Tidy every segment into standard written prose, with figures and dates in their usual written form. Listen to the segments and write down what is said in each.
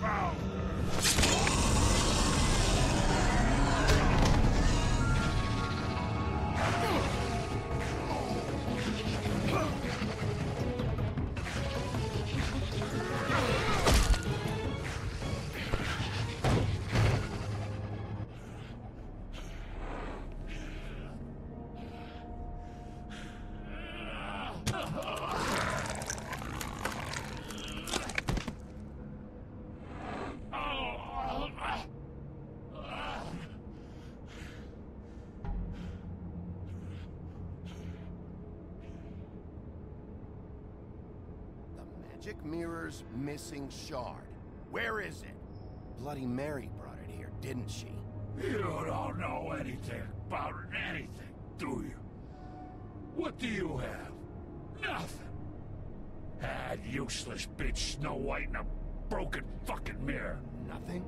found Magic Mirror's missing shard. Where is it? Bloody Mary brought it here, didn't she? You don't know anything about anything, do you? What do you have? Nothing. That useless bitch Snow White in a broken fucking mirror. Nothing?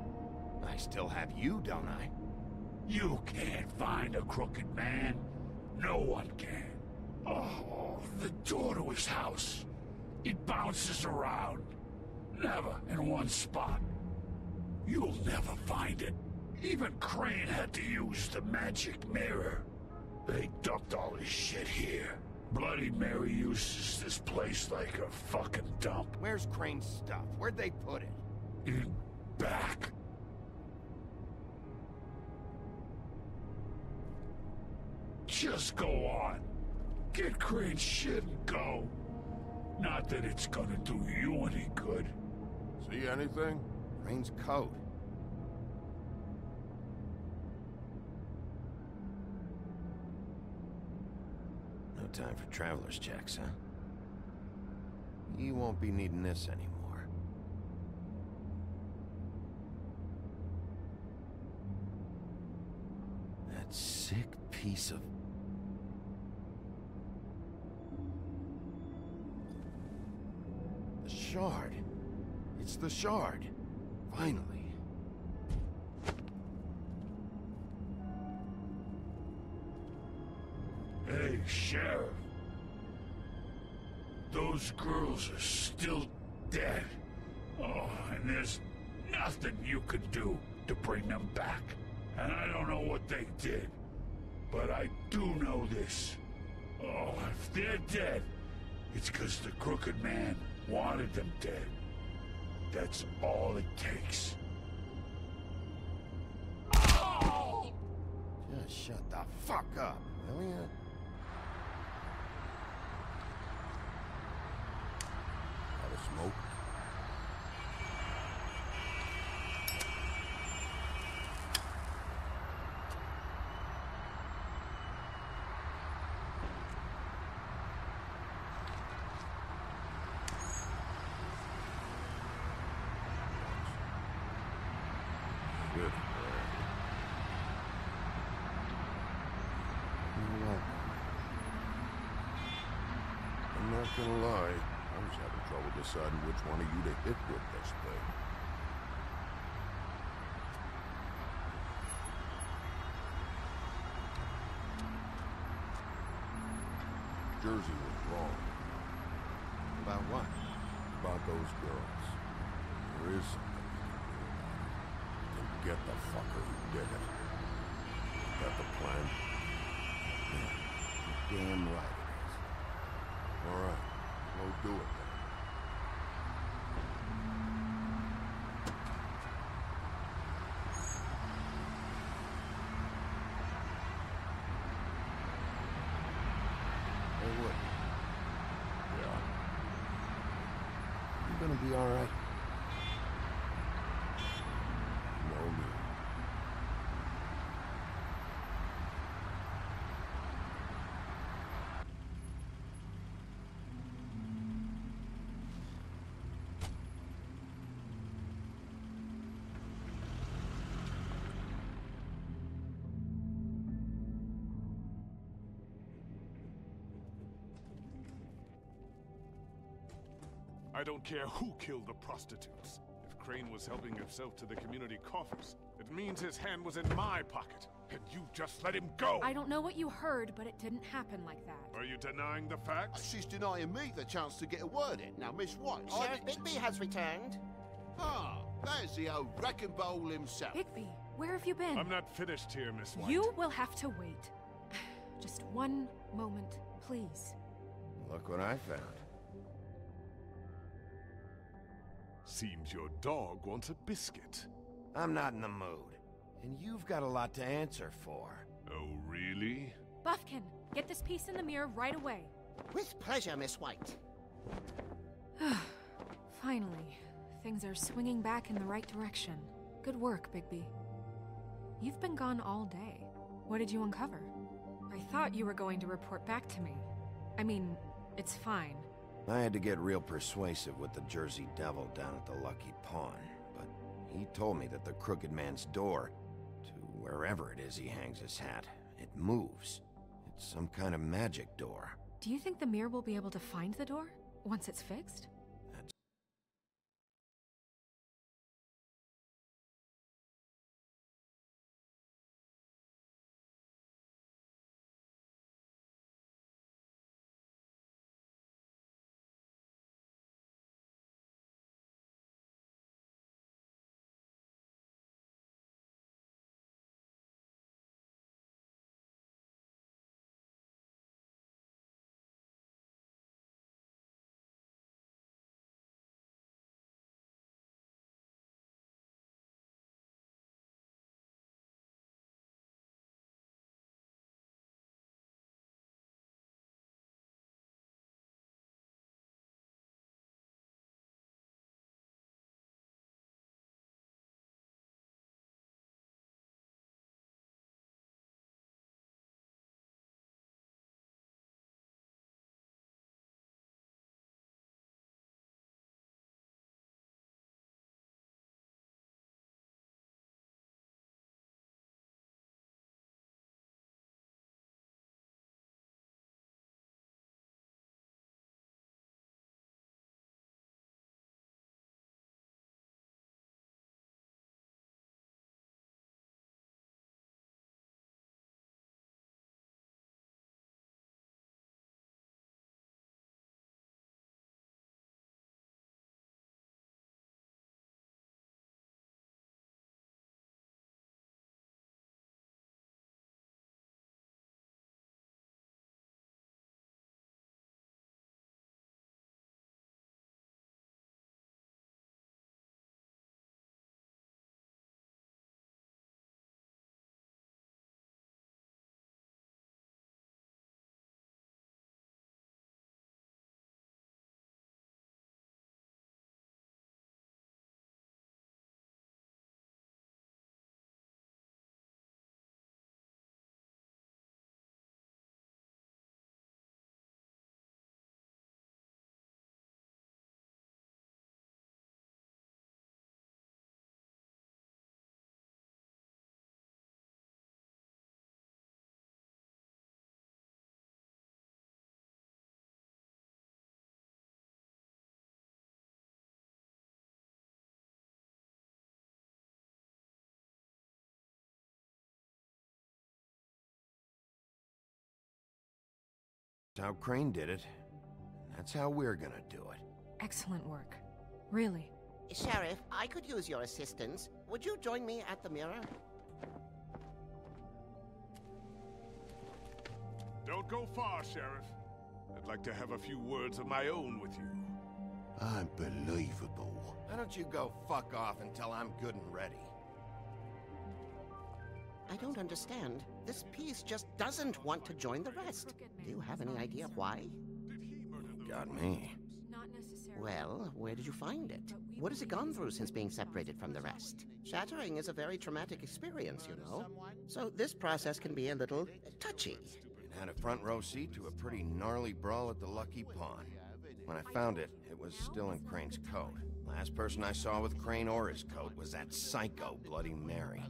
I still have you, don't I? You can't find a crooked man. No one can. Oh, the door to his house. It bounces around. Never in one spot. You'll never find it. Even Crane had to use the magic mirror. They dumped all his shit here. Bloody Mary uses this place like a fucking dump. Where's Crane's stuff? Where'd they put it? In back. Just go on. Get Crane's shit and go. Not that it's gonna do you any good. See anything? Crane's coat. No time for traveler's checks, huh? You won't be needing this anymore. That sick piece of... The shard. It's the shard. Finally. Hey, Sheriff. Those girls are still dead. Oh, and there's nothing you can do to bring them back. And I don't know what they did, but I do know this. Oh, if they're dead, it's because the Crooked Man wanted them dead. That's all it takes. Oh! Just shut the fuck up, will ya? Got a smoke? Good. You're welcome. I'm not gonna lie. I was having trouble deciding which one of you to hit with this thing. Jersey was wrong. About what? About those girls. There is something you can do about it. You can get the fucker who did it. Is that the plan? Yeah, you're damn right it is. All right. We'll do it then. Hey, Wood, Yeah. you gonna be all right? No need. I don't care who killed the prostitutes. If Crane was helping himself to the community coffers, it means his hand was in my pocket, and you just let him go! I don't know what you heard, but it didn't happen like that. Are you denying the facts? She's denying me the chance to get a word in. Now, Miss White, Sheriff Bigby has returned. Ah, There's the old wrecking bowl himself. Bigby, where have you been? I'm not finished here, Miss White. You will have to wait. Just one moment, please. Look what I found. Seems your dog wants a biscuit. I'm not in the mood. And you've got a lot to answer for. Oh, really? Buffkin, get this piece in the mirror right away. With pleasure, Miss White. Finally, things are swinging back in the right direction. Good work, Bigby. You've been gone all day. What did you uncover? I thought you were going to report back to me. I mean, it's fine. I had to get real persuasive with the Jersey Devil down at the Lucky Pawn, but he told me that the Crooked Man's door, to wherever it is he hangs his hat, it moves. It's some kind of magic door. Do you think the mirror will be able to find the door once it's fixed? That's how Crane did it. That's how we're gonna do it. Excellent work. Really. Sheriff, I could use your assistance. Would you join me at the mirror? Don't go far, Sheriff. I'd like to have a few words of my own with you. Unbelievable. Why don't you go fuck off until I'm good and ready? I don't understand. This piece just doesn't want to join the rest. Do you have any idea why? Got me. Not necessarily. Well, where did you find it? What has it gone through since being separated from the rest? Shattering is a very traumatic experience, you know. So this process can be a little touchy. It had a front row seat to a pretty gnarly brawl at the Lucky Pawn. When I found it, it was still in Crane's coat. Last person I saw with Crane or his coat was that psycho Bloody Mary.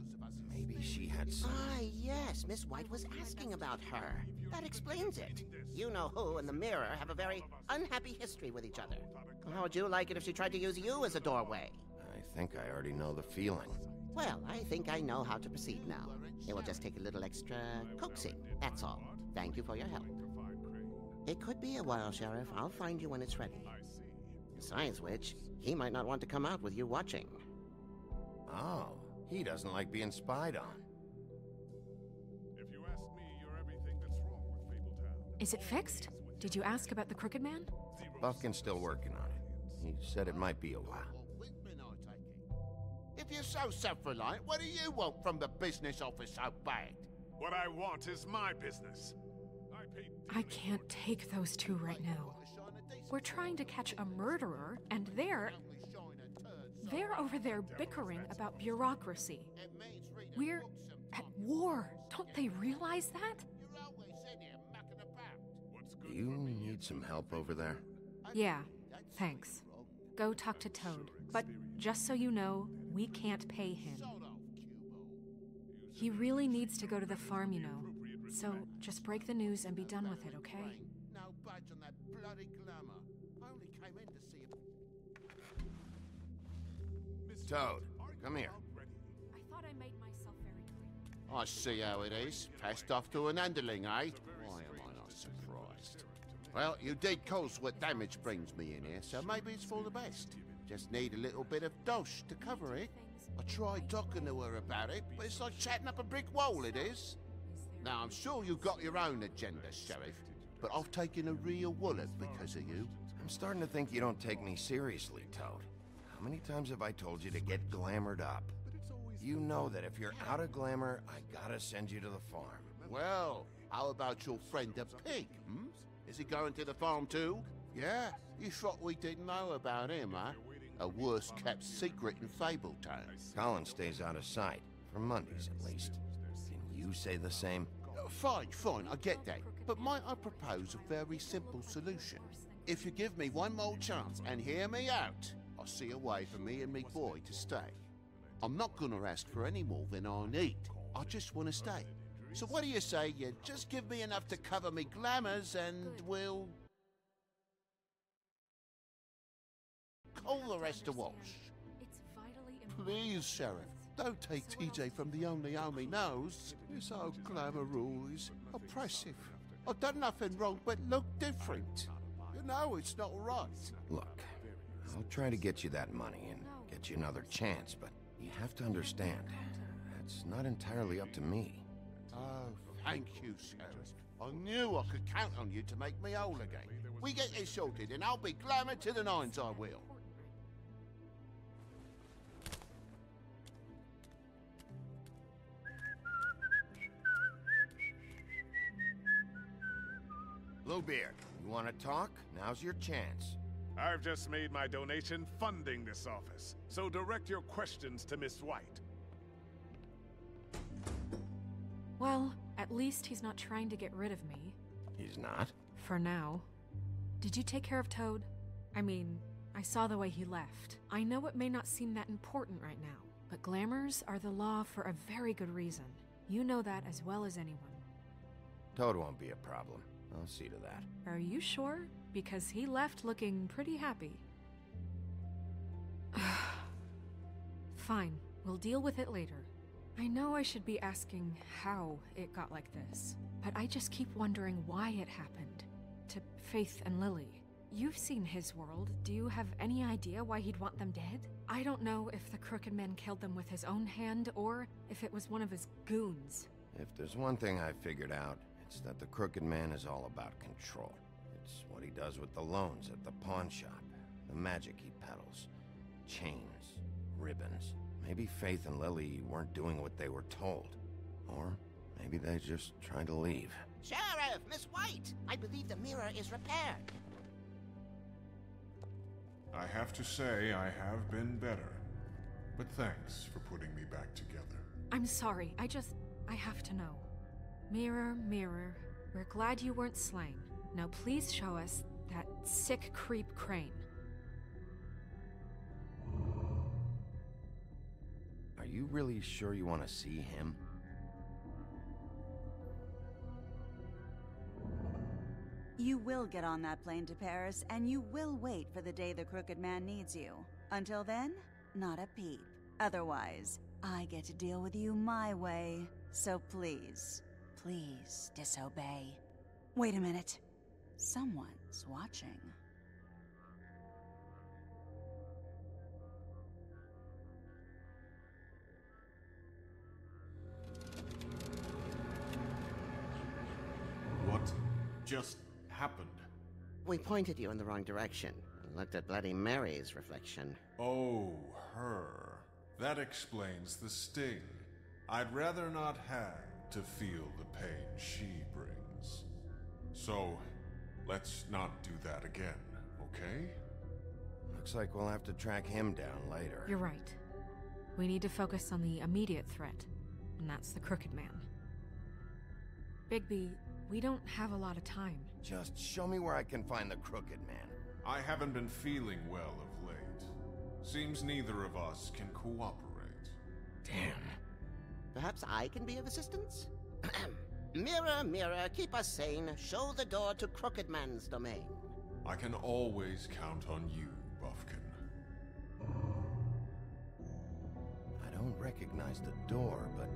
Maybe she had some... Ah, yes, Miss White was asking about her. That explains it. You know who and the mirror have a very unhappy history with each other. How would you like it if she tried to use you as a doorway? I think I already know the feeling. Well, I think I know how to proceed now. It will just take a little extra coaxing, that's all. Thank you for your help. It could be a while, Sheriff. I'll find you when it's ready. Besides which, he might not want to come out with you watching. Oh, he doesn't like being spied on. If you ask me, you're everything that's wrong with Fabletown. Is it fixed? Did you ask about the Crooked Man? Buffkin's still working on it. He said it might be a while. Whitman, I take it. If you're so self-reliant, what do you want from the business office so bad? What I want is my business. I can't take those two right now. We're trying to catch a murderer, and they're over there bickering about bureaucracy. We're at war. Don't they realize that? Do you need some help over there? Yeah, thanks. Go talk to Toad. But just so you know, we can't pay him. He really needs to go to the farm, you know. So just break the news and be done with it, okay? No budge on that bloody glamour. I only came in to see if... Toad, come here. I thought I made myself very clear. I see how it is. Passed off to an underling, eh? Why am I not surprised? Well, you did cause what damage brings me in here, so maybe it's for the best. Just need a little bit of dosh to cover it. I tried talking to her about it, but it's like chatting up a brick wall, it is. Now, I'm sure you've got your own agenda, Sheriff, but I've taken a real wallet because of you. I'm starting to think you don't take me seriously, Toad. How many times have I told you to get glamored up? You know that if you're out of glamour, I gotta send you to the farm. Well, how about your friend the pig, hmm? Is he going to the farm too? Yeah? You thought we didn't know about him, huh? A worse-kept secret in Fabletown. Colin stays out of sight, for Mondays at least. Can you say the same? Fine, I get that. But might I propose a very simple solution? If you give me one more chance and hear me out, I'll see a way for me and me boy to stay. I'm not gonna ask for any more than I need. I just want to stay. So what do you say you just give me enough to cover me glamours and we'll... call the rest a wash. It's vitally important. Please, Sheriff, don't take TJ from the only home he knows. This old glamour rule is oppressive. I've done nothing wrong but look different. You know it's not right. Look, I'll try to get you that money and get you another chance, but you have to understand, that's not entirely up to me. Oh, thank you, Sheriff. I knew I could count on you to make me whole again. We get this sorted and I'll be glamour to the nines, I will. Bluebeard, you want to talk? Now's your chance. I've just made my donation funding this office, so direct your questions to Miss White. Well, at least he's not trying to get rid of me. He's not? For now. Did you take care of Toad? I mean, I saw the way he left. I know it may not seem that important right now, but glamours are the law for a very good reason. You know that as well as anyone. Toad won't be a problem. I'll see to that. Are you sure? Because he left looking pretty happy. Fine, we'll deal with it later. I know I should be asking how it got like this, but I just keep wondering why it happened. To Faith and Lily. You've seen his world. Do you have any idea why he'd want them dead? I don't know if the Crooked Man killed them with his own hand, or if it was one of his goons. If there's one thing I figured out, it's that the Crooked Man is all about control. It's what he does with the loans at the pawn shop, the magic he peddles, chains, ribbons. Maybe Faith and Lily weren't doing what they were told. Or maybe they just tried to leave. Sheriff, Miss White! I believe the mirror is repaired. I have to say I have been better. But thanks for putting me back together. I'm sorry, I have to know. Mirror, mirror, we're glad you weren't slain. Now please show us that sick creep Crane. Are you really sure you want to see him? You will get on that plane to Paris, and you will wait for the day the Crooked Man needs you. Until then, not a peep. Otherwise, I get to deal with you my way. So please, please disobey. Wait a minute. Someone's watching. just happened? We pointed you in the wrong direction and looked at Bloody Mary's reflection. Oh, her. That explains the sting. I'd rather not have to feel the pain she brings. So, let's not do that again, okay? Looks like we'll have to track him down later. You're right. We need to focus on the immediate threat, and that's the Crooked Man. Bigby, we don't have a lot of time. Just show me where I can find the Crooked Man. I haven't been feeling well of late. Seems neither of us can cooperate. Damn. Perhaps I can be of assistance? Mirror, mirror, keep us sane. Show the door to Crooked Man's domain. I can always count on you, Buffkin. I don't recognize the door, but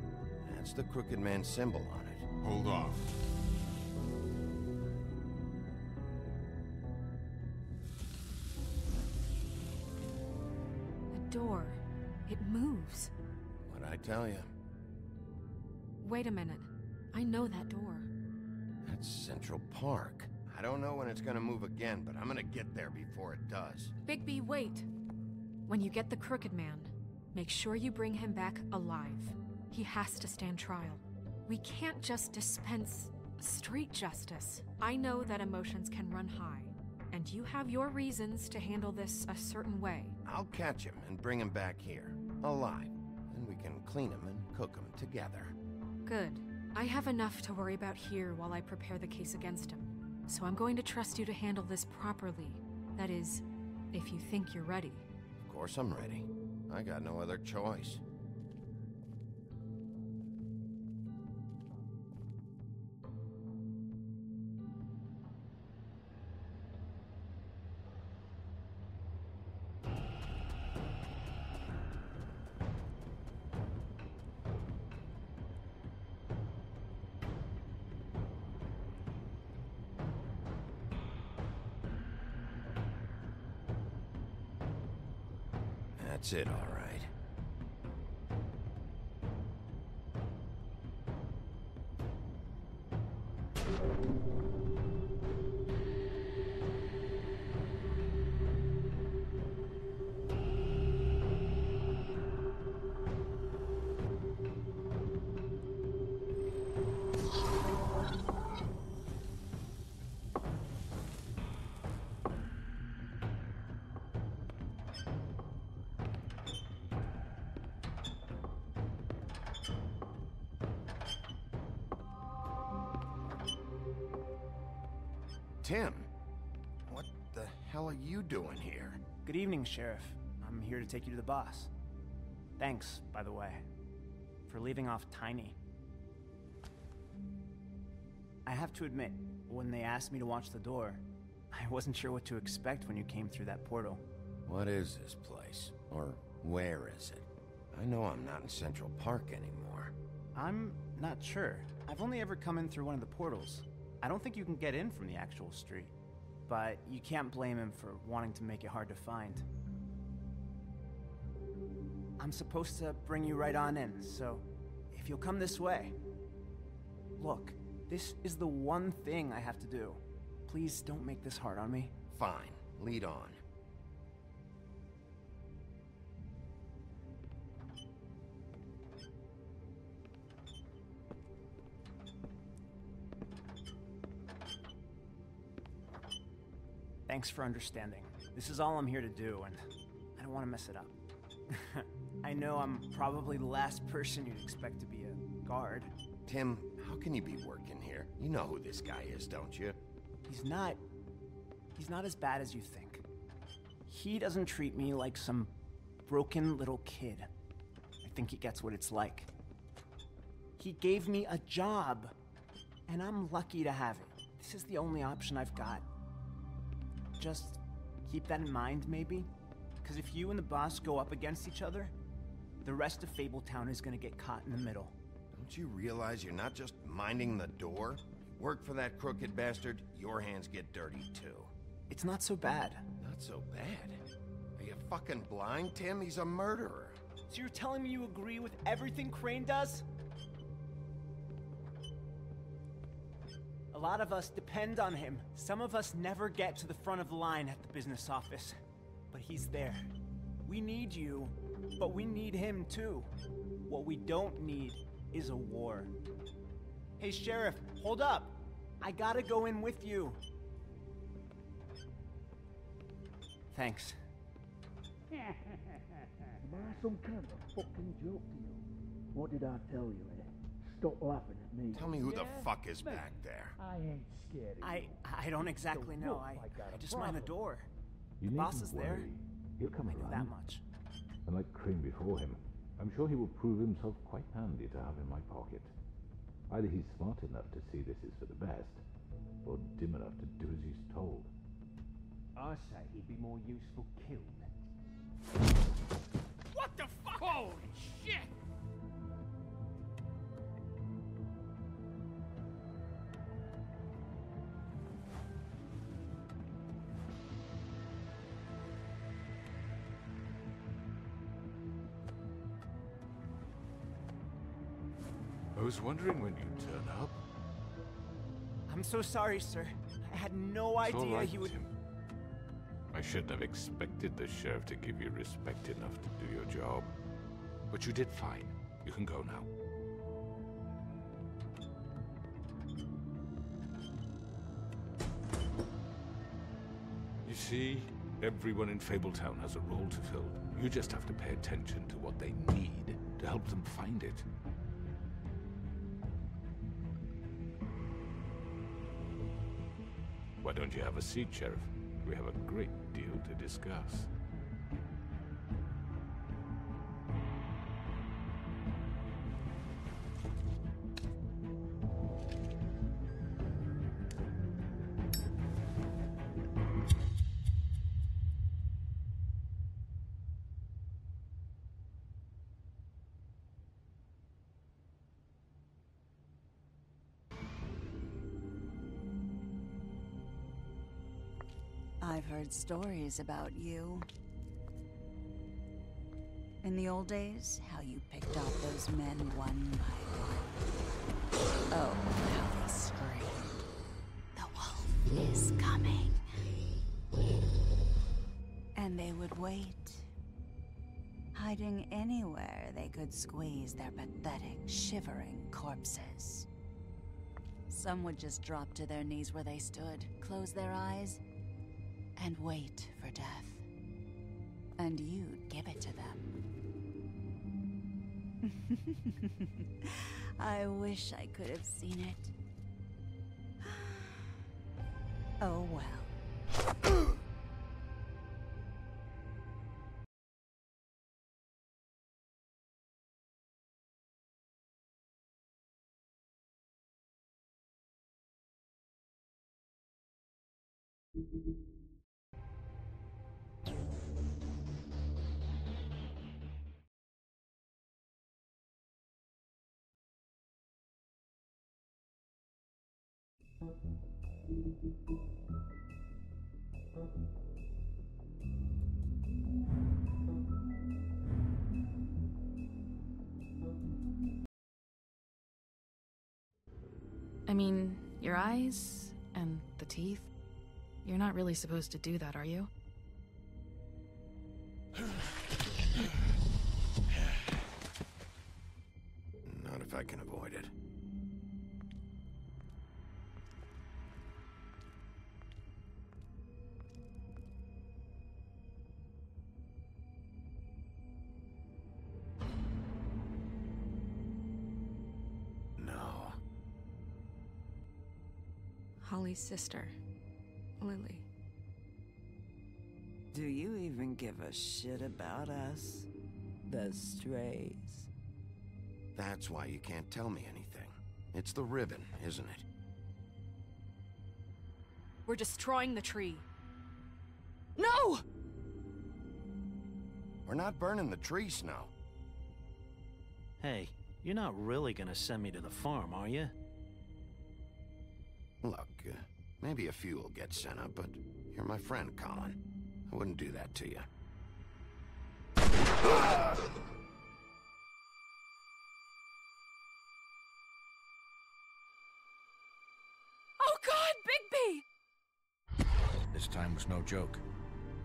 that's the Crooked Man symbol on it. Hold on. The door. It moves. What'd I tell you? Wait a minute. I know that door. That's Central Park. I don't know when it's gonna move again, but I'm gonna get there before it does. Bigby, wait. When you get the Crooked Man, make sure you bring him back alive. He has to stand trial. We can't just dispense street justice. I know that emotions can run high, and you have your reasons to handle this a certain way. I'll catch him and bring him back here, alive. Then we can clean him and cook him together. Good. I have enough to worry about here while I prepare the case against him. So I'm going to trust you to handle this properly. That is, if you think you're ready. Of course I'm ready. I got no other choice. That's it, all right. Tim, what the hell are you doing here? Good evening, Sheriff. I'm here to take you to the boss. Thanks, by the way, for leaving off Tiny. I have to admit, when they asked me to watch the door, I wasn't sure what to expect when you came through that portal. What is this place? Or where is it? I know I'm not in Central Park anymore. I'm not sure. I've only ever come in through one of the portals. I don't think you can get in from the actual street. But you can't blame him for wanting to make it hard to find. I'm supposed to bring you right on in, so if you'll come this way. Look, this is the one thing I have to do. Please don't make this hard on me. Fine, lead on. Thanks for understanding. This is all I'm here to do, and I don't want to mess it up. I know I'm probably the last person you'd expect to be a guard. Tim, how can you be working here? You know who this guy is, don't you? He's not as bad as you think. He doesn't treat me like some broken little kid. I think he gets what it's like. He gave me a job, and I'm lucky to have it. This is the only option I've got. Just keep that in mind, maybe? Because if you and the boss go up against each other, the rest of Fabletown is gonna get caught in the middle. Don't you realize you're not just minding the door? Work for that crooked bastard, your hands get dirty too. It's not so bad. Not so bad? Are you fucking blind, Tim? He's a murderer. So you're telling me you agree with everything Crane does? A lot of us depend on him. Some of us never get to the front of the line at the business office. But he's there. We need you, but we need him too. What we don't need is a war. Hey, Sheriff, hold up. I gotta go in with you. Thanks. Am I some kind of a fucking joke to you? What did I tell you, eh? Stop laughing at me. Tell me who the fuck is back there. I ain't scared of you. I don't exactly know. I just mind the door. The boss is there. He'll come I know around. that much. And like Crane before him, I'm sure he will prove himself quite handy to have in my pocket. Either he's smart enough to see this is for the best, or dim enough to do as he's told. I say he'd be more useful killed. What the fuck? Holy shit! I was wondering when you'd turn up. I'm so sorry, sir. I had no It's all idea right, he would... Tim. I shouldn't have expected the sheriff to give you respect enough to do your job. But you did fine. You can go now. You see, everyone in Fabletown has a role to fill. You just have to pay attention to what they need to help them find it. Why don't you have a seat, Sheriff? We have a great deal to discuss. I've heard stories about you. In the old days, how you picked off those men one by one. Oh, how they screamed. The wolf is coming. And they would wait, hiding anywhere they could squeeze their pathetic, shivering corpses. Some would just drop to their knees where they stood, close their eyes, and wait for death. And you'd give it to them. I wish I could have seen it. Oh well. I mean, your eyes and the teeth. You're not really supposed to do that, are you? Not if I can avoid it. No. Holly's sister, Lily. Do you even give a shit about us? The strays? That's why you can't tell me anything. It's the ribbon, isn't it? We're destroying the tree. No! We're not burning the tree, Snow. Hey, you're not really gonna send me to the farm, are you? Look, maybe a few will get sent up, but you're my friend, Colin. I wouldn't do that to you. Oh, time was no joke.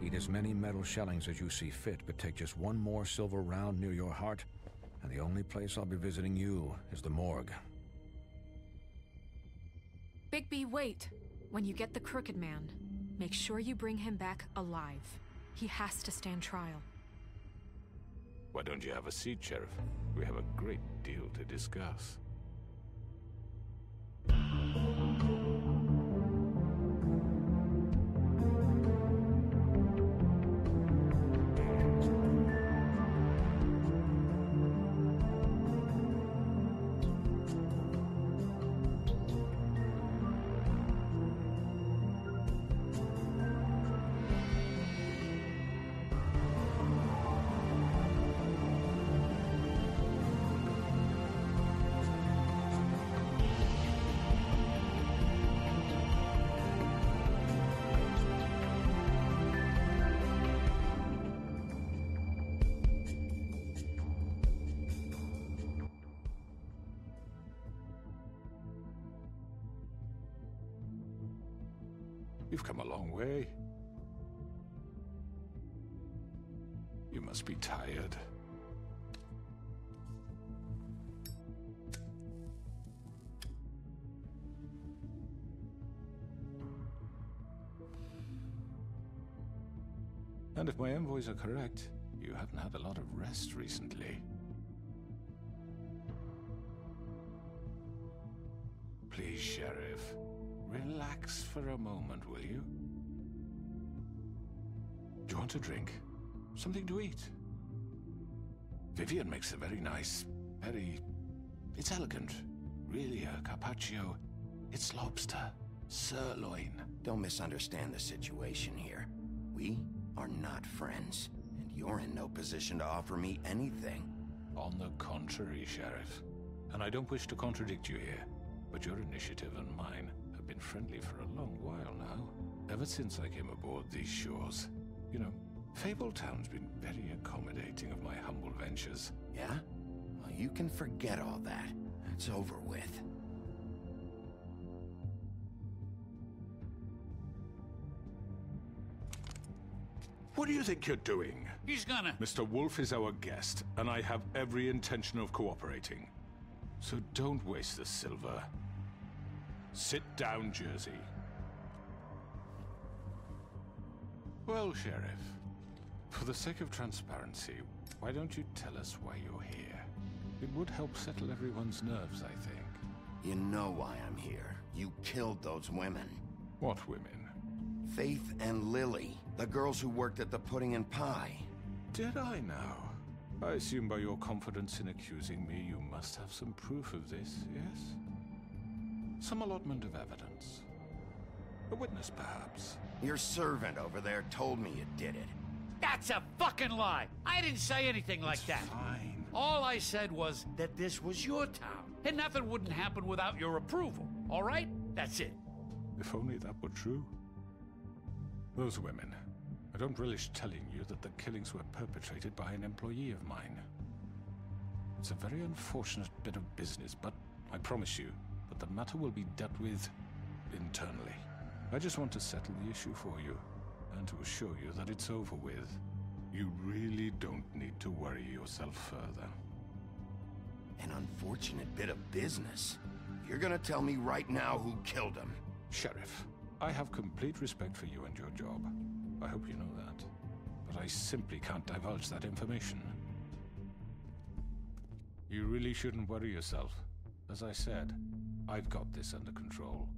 Eat as many metal shellings as you see fit, but take just one more silver round near your heart, and the only place I'll be visiting you is the morgue. Bigby, wait! When you get the Crooked Man, make sure you bring him back alive. He has to stand trial. Why don't you have a seat, Sheriff? We have a great deal to discuss. You've come a long way. You must be tired. And if my envoys are correct, you haven't had a lot of rest recently. Please, Sheriff. Relax for a moment, will you? Do you want a drink? Something to eat? Vivian makes a very nice, it's elegant. Really a carpaccio. It's lobster. Sirloin. Don't misunderstand the situation here. We are not friends, and you're in no position to offer me anything. On the contrary, Sheriff. And I don't wish to contradict you here, but your initiative and mine have been friendly for a long while now. Ever since I came aboard these shores. You know, Fabletown's been very accommodating of my humble ventures. Yeah? Well, you can forget all that. It's over with. What do you think you're doing? He's gonna... Mr. Wolf is our guest, and I have every intention of cooperating. So don't waste the silver. Sit down, Jersey. Well, Sheriff, for the sake of transparency, why don't you tell us why you're here? It would help settle everyone's nerves, I think. You know why I'm here. You killed those women. What women? Faith and Lily, the girls who worked at the Pudding and Pie. Did I now? I assume by your confidence in accusing me, you must have some proof of this, yes? Some allotment of evidence. A witness, perhaps. Your servant over there told me you did it. That's a fucking lie! I didn't say anything like that. Fine. All I said was that this was your town, and nothing wouldn't happen without your approval, all right? That's it. If only that were true. Those women. I don't relish telling you that the killings were perpetrated by an employee of mine. It's a very unfortunate bit of business, but I promise you that the matter will be dealt with internally. I just want to settle the issue for you, and to assure you that it's over with. You really don't need to worry yourself further. An unfortunate bit of business. You're gonna tell me right now who killed him. Sheriff, I have complete respect for you and your job. I hope you know that. But I simply can't divulge that information. You really shouldn't worry yourself. As I said, I've got this under control.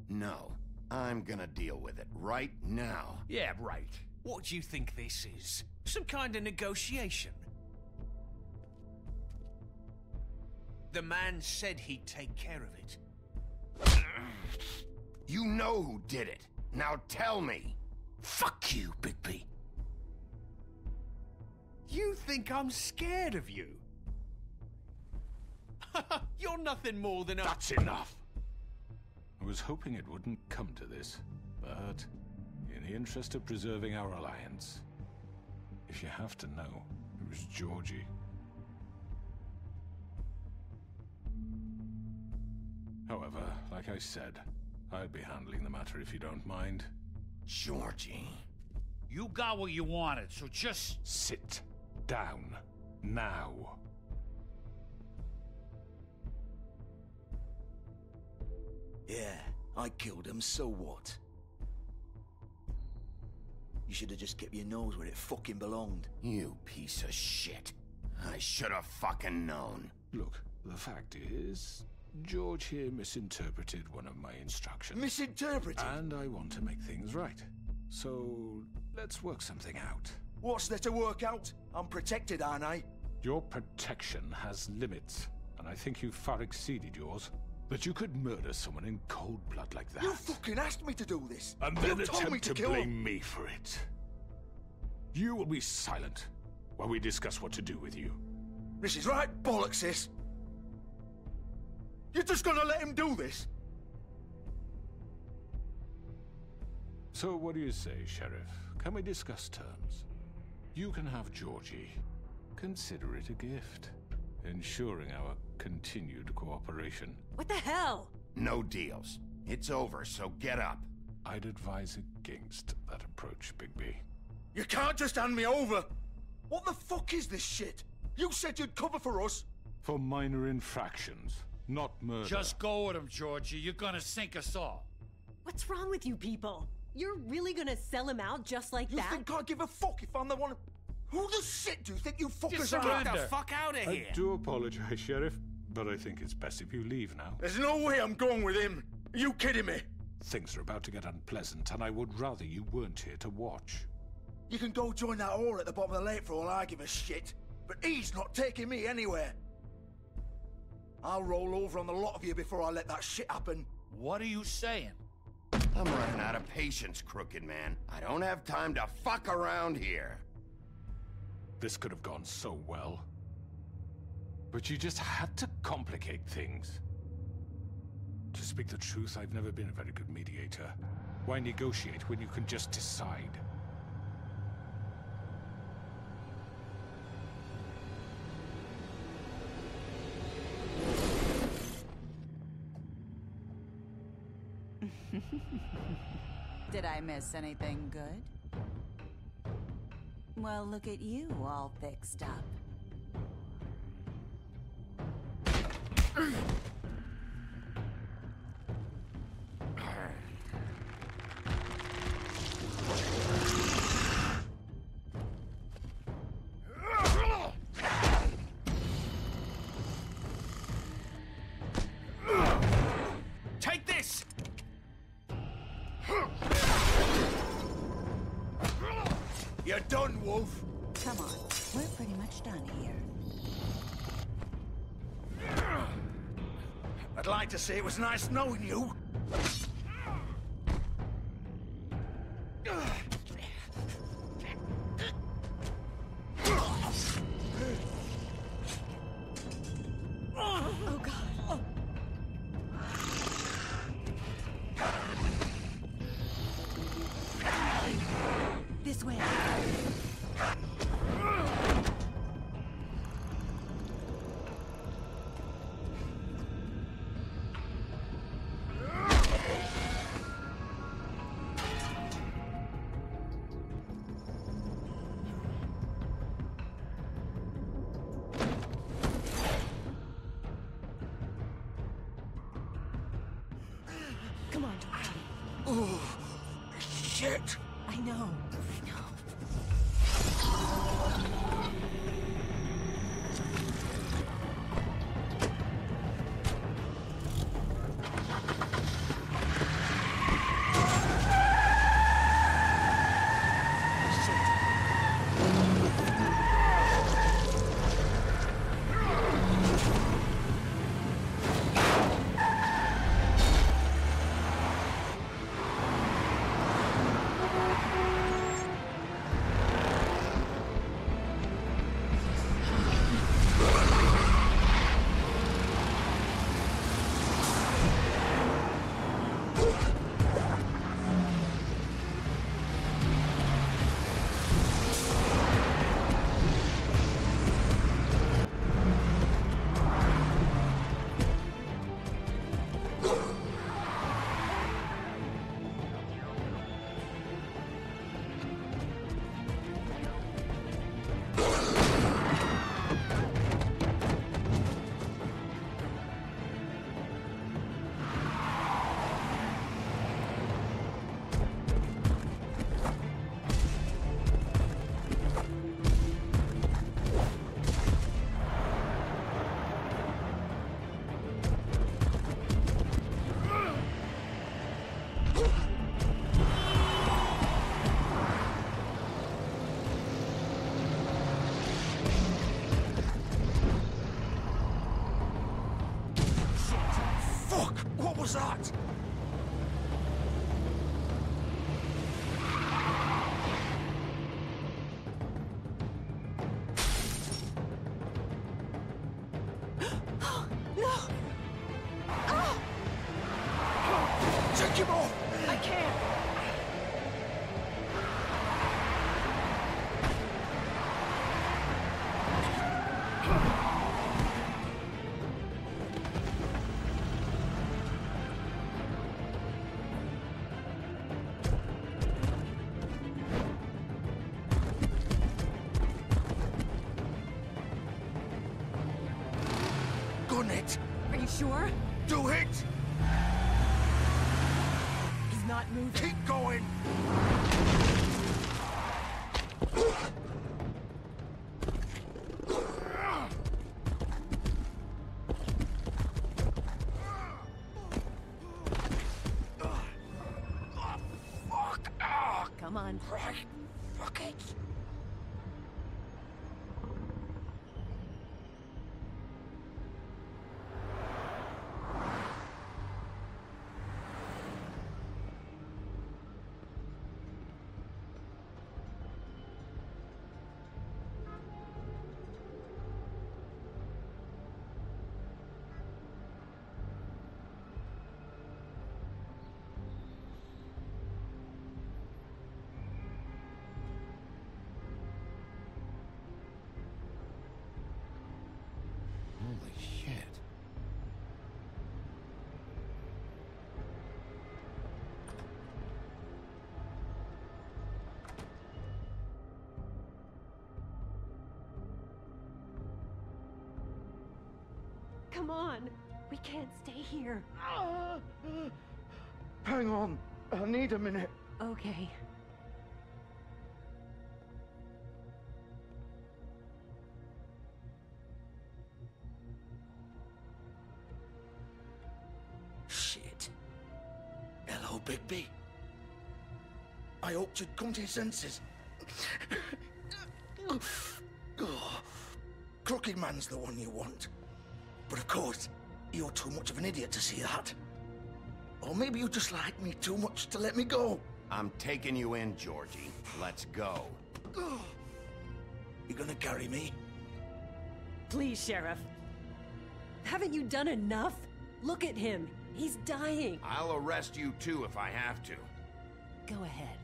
No, I'm gonna deal with it right now. Yeah, right. What do you think this is? Some kind of negotiation? The man said he'd take care of it. You know who did it. Now tell me. Fuck you, Bigby. You think I'm scared of you? You're nothing more than a... That's enough! I was hoping it wouldn't come to this, but in the interest of preserving our alliance, if you have to know, it was Georgie. However, like I said, I'll be handling the matter if you don't mind. Georgie. You got what you wanted, so just... Sit down. Now. Yeah, I killed him, so what? You should have just kept your nose where it fucking belonged. You piece of shit. I should have fucking known. Look, the fact is, George here misinterpreted one of my instructions. Misinterpreted? And I want to make things right. So, let's work something out. What's there to work out? I'm protected, aren't I? Your protection has limits, and I think you've far exceeded yours. But you could murder someone in cold blood like that. You fucking asked me to do this! And then you told me attempt to kill blame him. me for it. You will be silent while we discuss what to do with you. This is right bollocks, this! You're just gonna let him do this? So what do you say, Sheriff? Can we discuss terms? You can have Georgie. Consider it a gift, ensuring our continued cooperation. What the hell? No deals. It's over, so get up. I'd advise against that approach, Bigby. You can't just hand me over! What the fuck is this shit? You said you'd cover for us! For minor infractions, not murder. Just go with him, Georgie. You're gonna sink us all. What's wrong with you people? You're really gonna sell him out just like that? You think I give a fuck if I'm the one... Who the shit do you think you fuckers are? Get the fuck out of here! I do apologize, Sheriff, but I think it's best if you leave now. There's no way I'm going with him. Are you kidding me? Things are about to get unpleasant, and I would rather you weren't here to watch. You can go join that whore at the bottom of the lake for all I give a shit. But he's not taking me anywhere. I'll roll over on the lot of you before I let that shit happen. What are you saying? I'm running out of patience, Crooked Man. I don't have time to fuck around here. This could have gone so well. But you just had to complicate things. To speak the truth, I've never been a very good mediator. Why negotiate when you can just decide? Did I miss anything good? Well, look at you, all fixed up. Take this! You're done, Wolf. Come on, we're pretty much done here. I'd like to say it was nice knowing you. Oh, God. This way. Come on, George. Oh, shit. I know. gun it. Are you sure? Do it! He's not moving. Keep going! Come on. Right. Fuck it. Holy shit. Come on. We can't stay here. Hang on. I need a minute. Okay. Shit. Hello, Bigby. I hoped you'd come to your senses. Oh, Crooked Man's the one you want. But of course, you're too much of an idiot to see that. Or maybe you just like me too much to let me go. I'm taking you in, Georgie. Let's go. You gonna carry me? Please, Sheriff. Haven't you done enough? Look at him. He's dying. I'll arrest you too if I have to. Go ahead.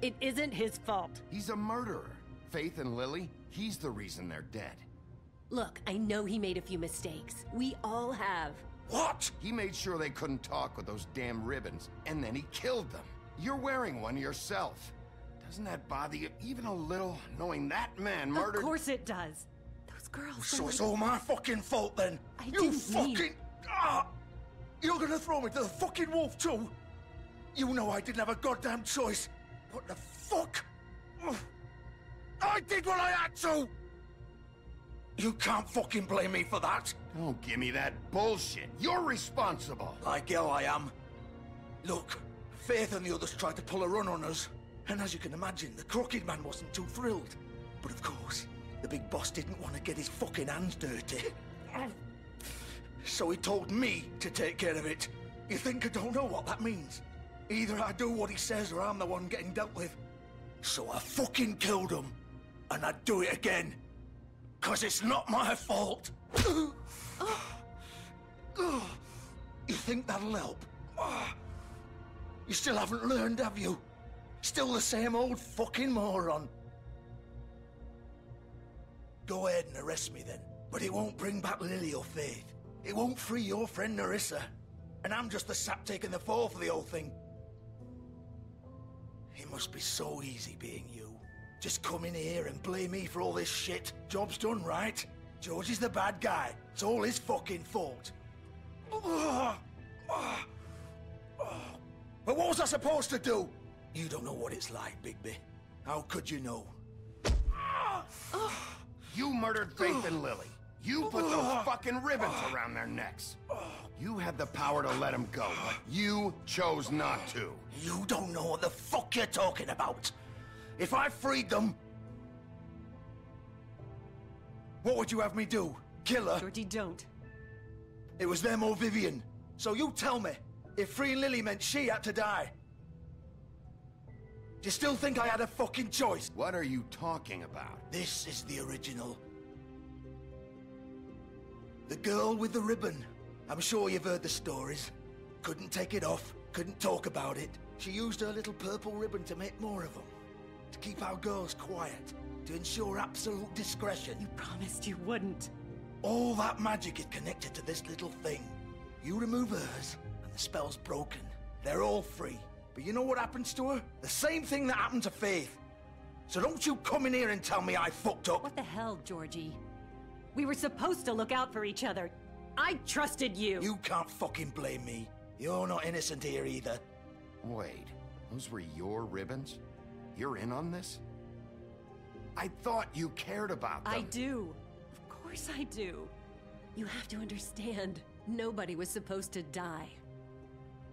It isn't his fault. He's a murderer. Faith and Lily, he's the reason they're dead. Look, I know he made a few mistakes. We all have. What? He made sure they couldn't talk with those damn ribbons, and then he killed them. You're wearing one yourself. Doesn't that bother you even a little, knowing that man murdered— Of course it does. Those girls— So it's all my fucking fault then? I You didn't mean— fucking— You're gonna throw me to the fucking wolf too? You know I didn't have a goddamn choice. What the fuck? I did what I had to! You can't fucking blame me for that. Don't give me that bullshit. You're responsible. Like hell I am. Look, Faith and the others tried to pull a run on us. And as you can imagine, the Crooked Man wasn't too thrilled. But of course, the big boss didn't want to get his fucking hands dirty. So he told me to take care of it. You think I don't know what that means? Either I do what he says or I'm the one getting dealt with. So I fucking killed him. And I'd do it again. 'Cause it's not my fault. You think that'll help? You still haven't learned, have you? Still the same old fucking moron. Go ahead and arrest me then. But it won't bring back Lily or Faith. It won't free your friend Nerissa. And I'm just the sap taking the fall for the whole thing. It must be so easy being you. Just come in here and blame me for all this shit. Job's done, right? George is the bad guy. It's all his fucking fault. But what was I supposed to do? You don't know what it's like, Bigby. How could you know? You murdered Faith and Lily. You put those fucking ribbons around their necks. You had the power to let them go, but you chose not to. You don't know what the fuck you're talking about. If I freed them... What would you have me do? Kill her? Georgie, don't. It was them or Vivian. So you tell me, if freeing Lily meant she had to die. Do you still think I had a fucking choice? What are you talking about? This is the original. The girl with the ribbon. I'm sure you've heard the stories. Couldn't take it off, couldn't talk about it. She used her little purple ribbon to make more of them. To keep our girls quiet. To ensure absolute discretion. You promised you wouldn't. All that magic is connected to this little thing. You remove hers, and the spell's broken. They're all free. But you know what happens to her? The same thing that happened to Faith. So don't you come in here and tell me I fucked up. What the hell, Georgie? We were supposed to look out for each other. I trusted you. You can't fucking blame me. You're not innocent here either. Wait, those were your ribbons? You're in on this? I thought you cared about them. I do. Of course I do. You have to understand, nobody was supposed to die.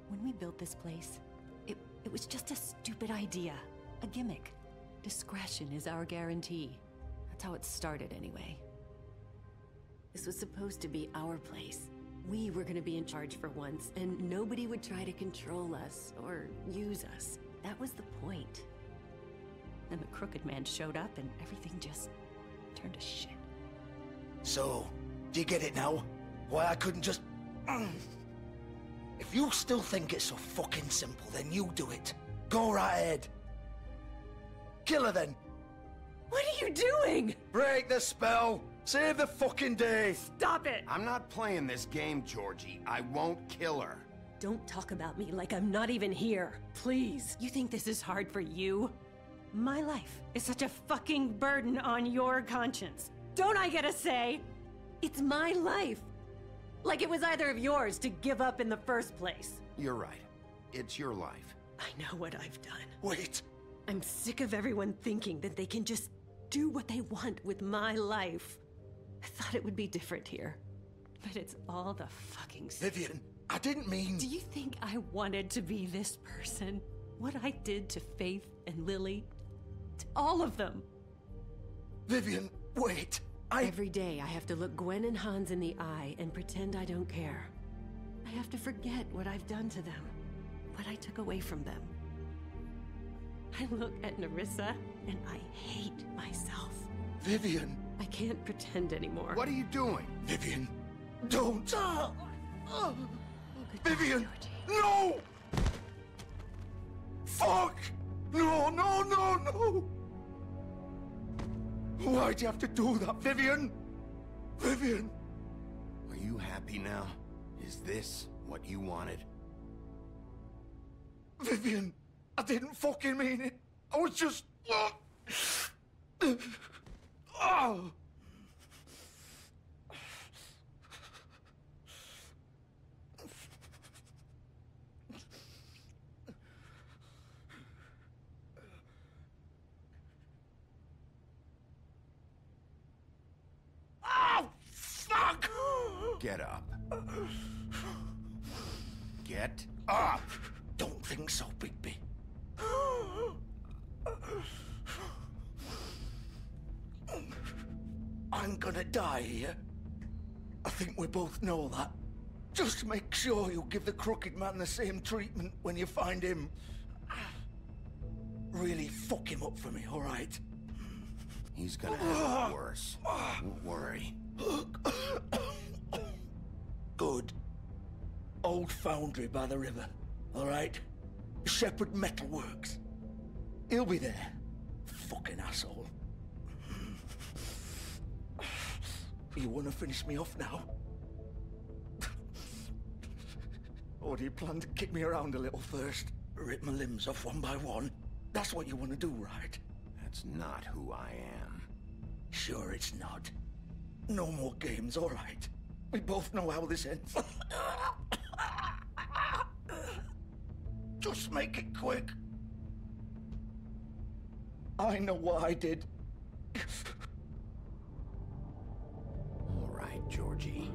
When we built this place, it was just a stupid idea. A gimmick. Discretion is our guarantee. That's how it started anyway. This was supposed to be our place. We were gonna be in charge for once, and nobody would try to control us or use us. That was the point. Then the Crooked Man showed up and everything just turned to shit. So, do you get it now? Why I couldn't just... If you still think it's so fucking simple, then you do it. Go right ahead. Kill her then. What are you doing? Break the spell. Save the fucking day. Stop it! I'm not playing this game, Georgie. I won't kill her. Don't talk about me like I'm not even here. Please. You think this is hard for you? My life is such a fucking burden on your conscience. Don't I get a say? It's my life. Like it was either of yours to give up in the first place. You're right. It's your life. I know what I've done. Wait. I'm sick of everyone thinking that they can just do what they want with my life. I thought it would be different here. But it's all the fucking same. Vivian, I didn't mean... Do you think I wanted to be this person? What I did to Faith and Lily? To all of them? Vivian, wait. Every day I have to look Gwen and Hans in the eye and pretend I don't care. I have to forget what I've done to them. What I took away from them. I look at Nerissa and I hate myself. Vivian. I can't pretend anymore. What are you doing? Vivian, don't. Vivian, no! Fuck! No, no, no, no! Why'd you have to do that, Vivian? Vivian! Are you happy now? Is this what you wanted? Vivian, I didn't fucking mean it. I was just... Oh! Fuck! Get up. Get up! Don't think so, Bigby. I'm gonna die here. I think we both know that. Just make sure you give the Crooked Man the same treatment when you find him. Really fuck him up for me, all right? He's gonna have it worse. Don't worry. Good. Old foundry by the river, all right? Shepherd Metalworks. He'll be there. Fucking asshole. You wanna finish me off now? Or do you plan to kick me around a little first? Rip my limbs off one by one? That's what you wanna do, right? That's not who I am. Sure it's not. No more games, all right? We both know how this ends. Just make it quick. I know what I did. All right, Georgie.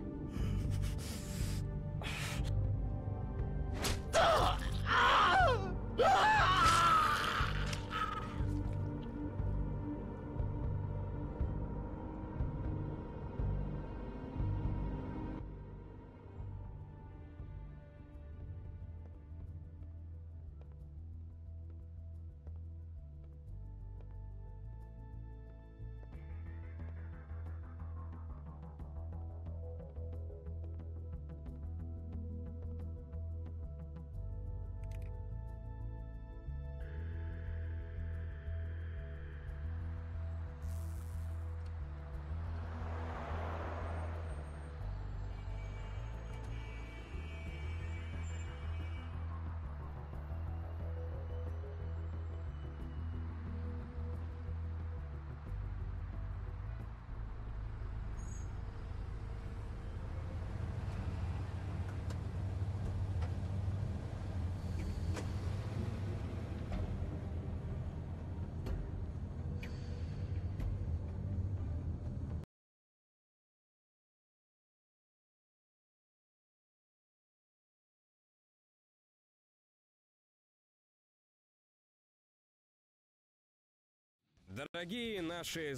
Дорогие наши...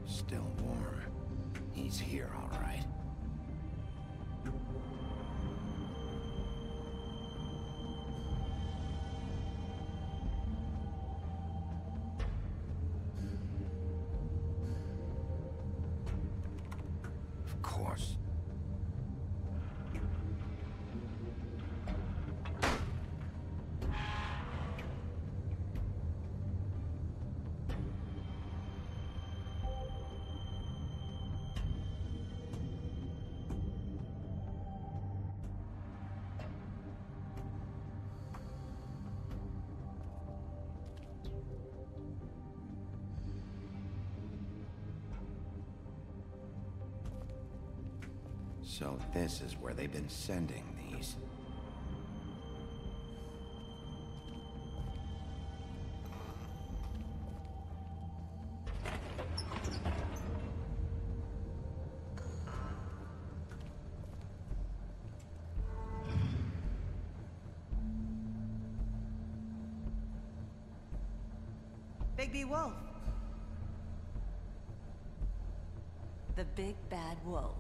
Still warm. He's here, all right. Of course. So this is where they've been sending these. Bigby Wolf. The big bad wolf.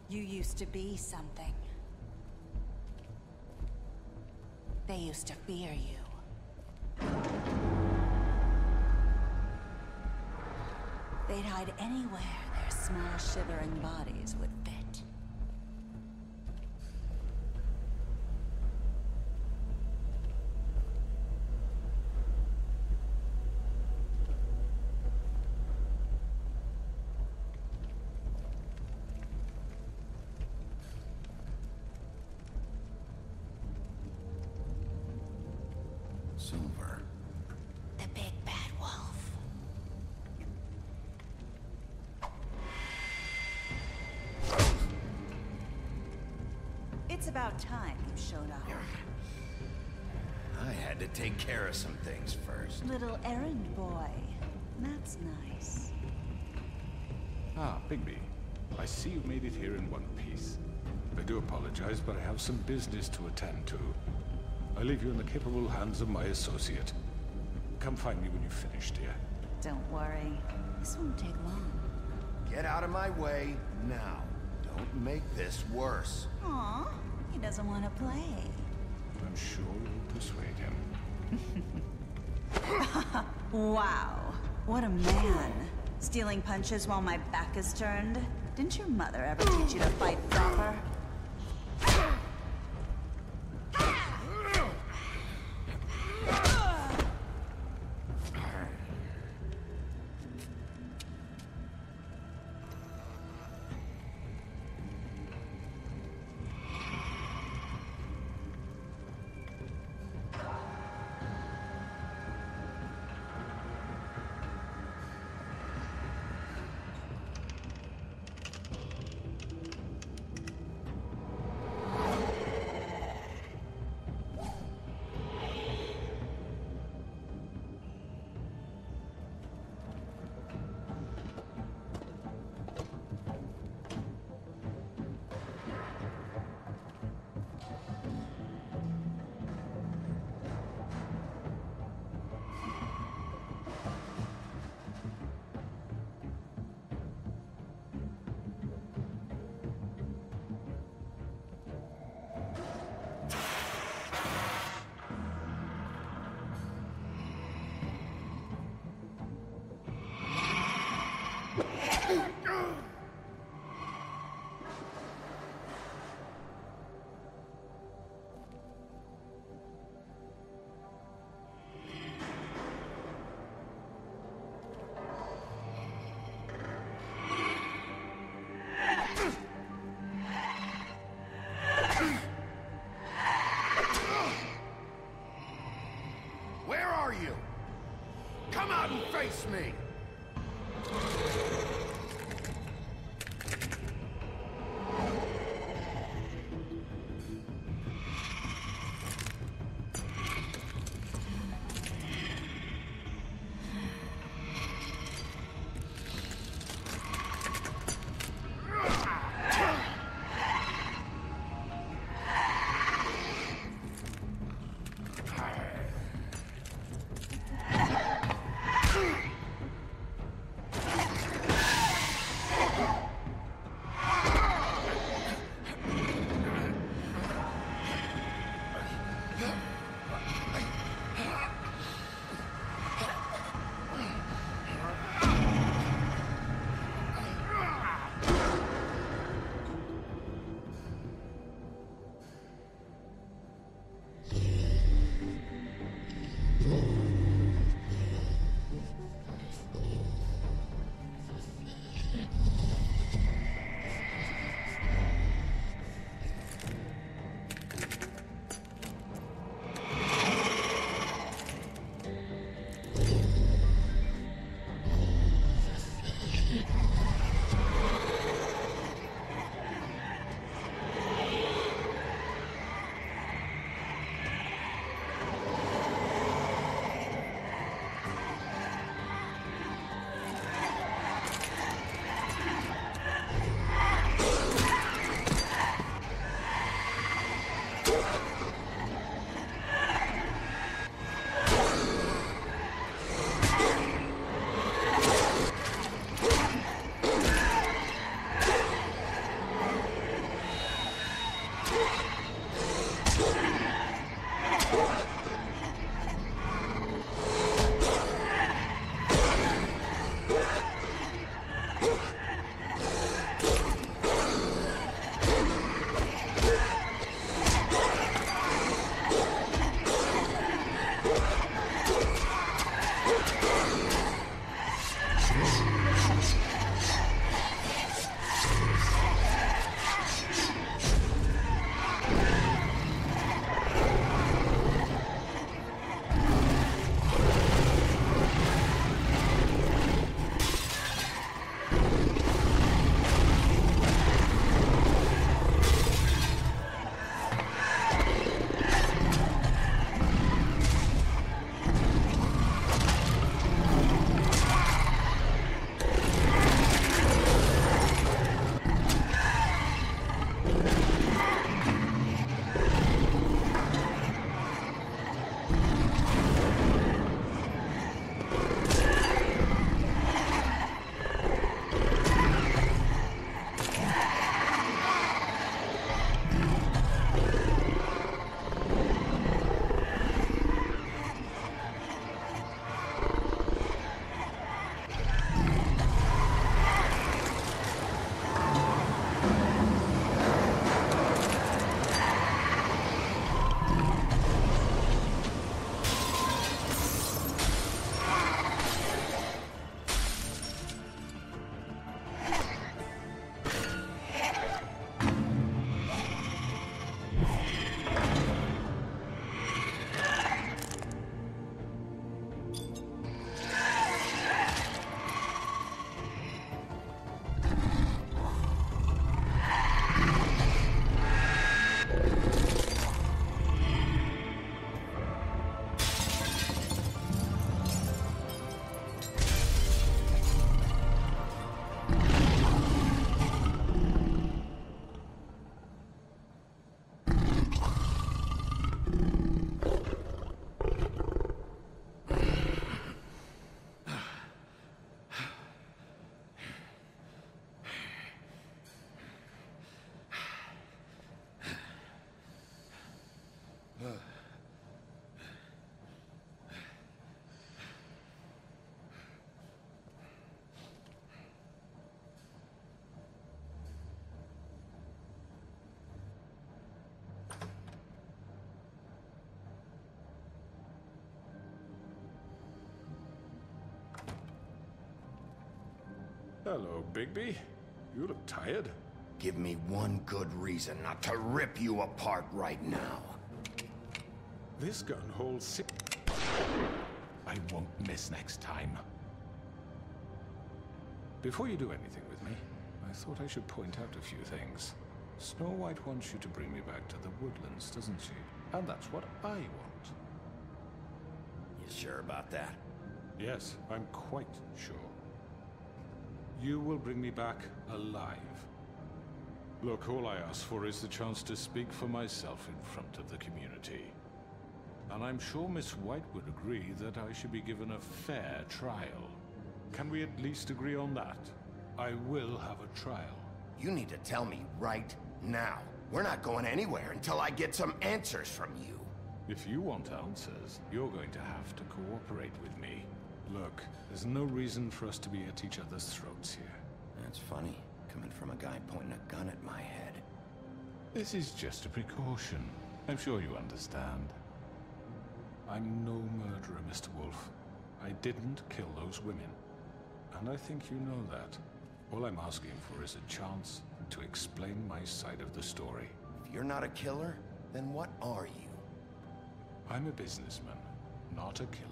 You used to be something. They used to fear you. They'd hide anywhere their small, shivering bodies would fit. Silver. The big bad wolf. It's about time you showed up. I had to take care of some things first. Little errand boy. That's nice. Ah, Bigby. I see you made it here in one piece. I do apologize, but I have some business to attend to. I leave you in the capable hands of my associate. Come find me when you've finished, dear. Don't worry. This won't take long. Get out of my way now. Don't make this worse. Aw, he doesn't want to play. I'm sure you'll persuade him. Wow, what a man. Stealing punches while my back is turned? Didn't your mother ever teach you to fight proper? Hello, Bigby. You look tired. Give me one good reason not to rip you apart right now. This gun holds 6... I won't miss next time. Before you do anything with me, I thought I should point out a few things. Snow White wants you to bring me back to the woodlands, doesn't she? And that's what I want. You sure about that? Yes, I'm quite sure. You will bring me back alive. Look, all I ask for is the chance to speak for myself in front of the community. And I'm sure Miss White would agree that I should be given a fair trial. Can we at least agree on that? I will have a trial. You need to tell me right now. We're not going anywhere until I get some answers from you. If you want answers, you're going to have to cooperate with me. Look, there's no reason for us to be at each other's throats here. That's funny, coming from a guy pointing a gun at my head. This is just a precaution. I'm sure you understand. I'm no murderer, Mr. Wolf. I didn't kill those women. And I think you know that. All I'm asking for is a chance to explain my side of the story. If you're not a killer, then what are you? I'm a businessman, not a killer.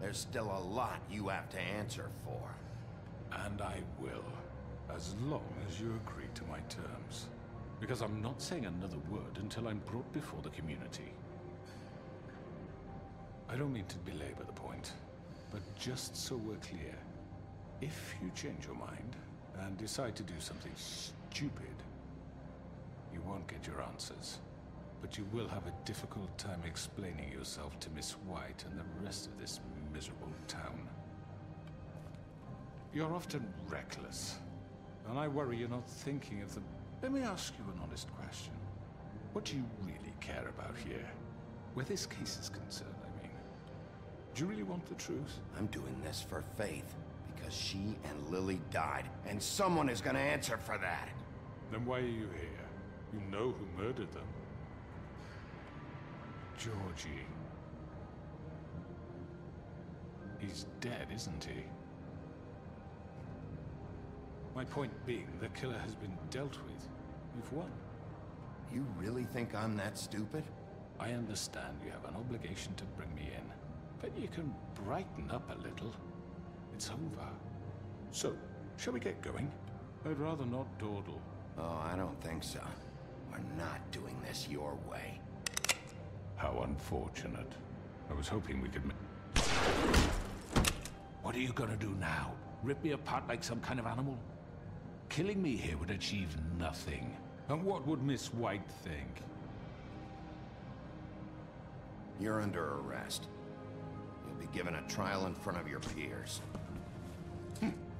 There's still a lot you have to answer for. And I will, as long as you agree to my terms. Because I'm not saying another word until I'm brought before the community. I don't mean to belabor the point, but just so we're clear, if you change your mind and decide to do something stupid, you won't get your answers. But you will have a difficult time explaining yourself to Miss White and the rest of this miserable town. You're often reckless, and I worry you're not thinking of the... Let me ask you an honest question. What do you really care about here? Where this case is concerned, I mean. Do you really want the truth? I'm doing this for Faith, because she and Lily died, and someone is gonna answer for that. Then why are you here? You know who murdered them. Georgie. He's dead, isn't he? My point being, the killer has been dealt with. You've won. You really think I'm that stupid? I understand you have an obligation to bring me in, but you can brighten up a little. It's over. So, shall we get going? I'd rather not dawdle. Oh, I don't think so. We're not doing this your way. How unfortunate. I was hoping we could What are you gonna do now? Rip me apart like some kind of animal? Killing me here would achieve nothing. And what would Miss White think? You're under arrest. You'll be given a trial in front of your peers.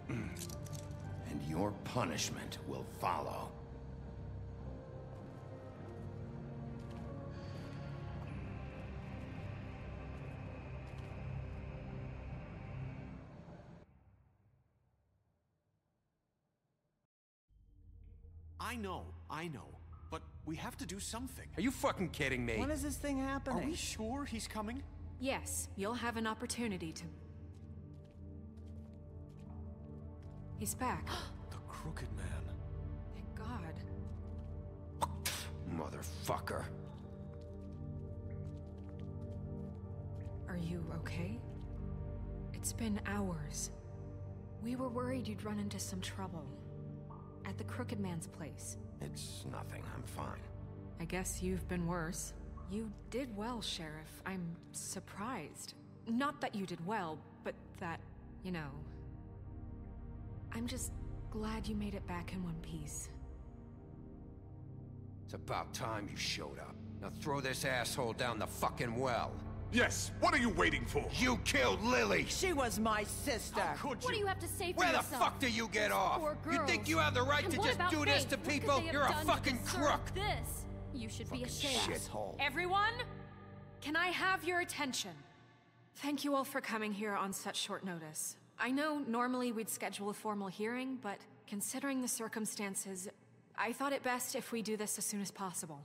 And your punishment will follow. I know. But we have to do something. Are you fucking kidding me? When is this thing happening? Are we sure he's coming? Yes, you'll have an opportunity to... He's back. The Crooked Man. Thank God. Motherfucker. Are you okay? It's been hours. We were worried you'd run into some trouble. At the Crooked Man's place. It's nothing, I'm fine. I guess you've been worse. You did well, Sheriff. I'm surprised. Not that you did well, but that, you know... I'm just glad you made it back in one piece. It's about time you showed up. Now throw this asshole down the fucking well. Yes, what are you waiting for? You killed Lily! She was my sister! How could you? What do you have to say for Where yourself? the fuck do you get off? Poor You girls. think you have the right And to what just about do this Faith? to What could people? they have You're a done to fucking deserve crook! This? You should be ashamed. Shithole. Everyone, can I have your attention? Thank you all for coming here on such short notice. I know normally we'd schedule a formal hearing, but considering the circumstances, I thought it best if we do this as soon as possible.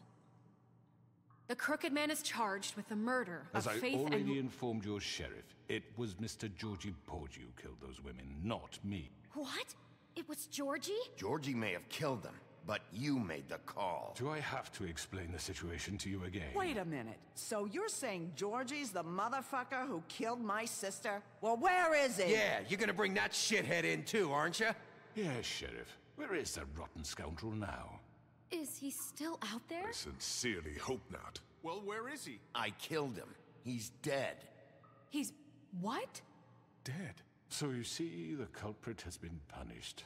The Crooked Man is charged with the murder As of I Faith already and... informed your sheriff, it was Mr. Georgie Porgy who killed those women, not me. What? It was Georgie? Georgie may have killed them, but you made the call. Do I have to explain the situation to you again? Wait a minute. So you're saying Georgie's the motherfucker who killed my sister? Well, where is he? Yeah, you're gonna bring that shithead in too, aren't you? Yes, Sheriff. Where is that rotten scoundrel now? Is he still out there? I sincerely hope not. Well, where is he? I killed him. He's dead. He's... what? Dead. So you see, the culprit has been punished.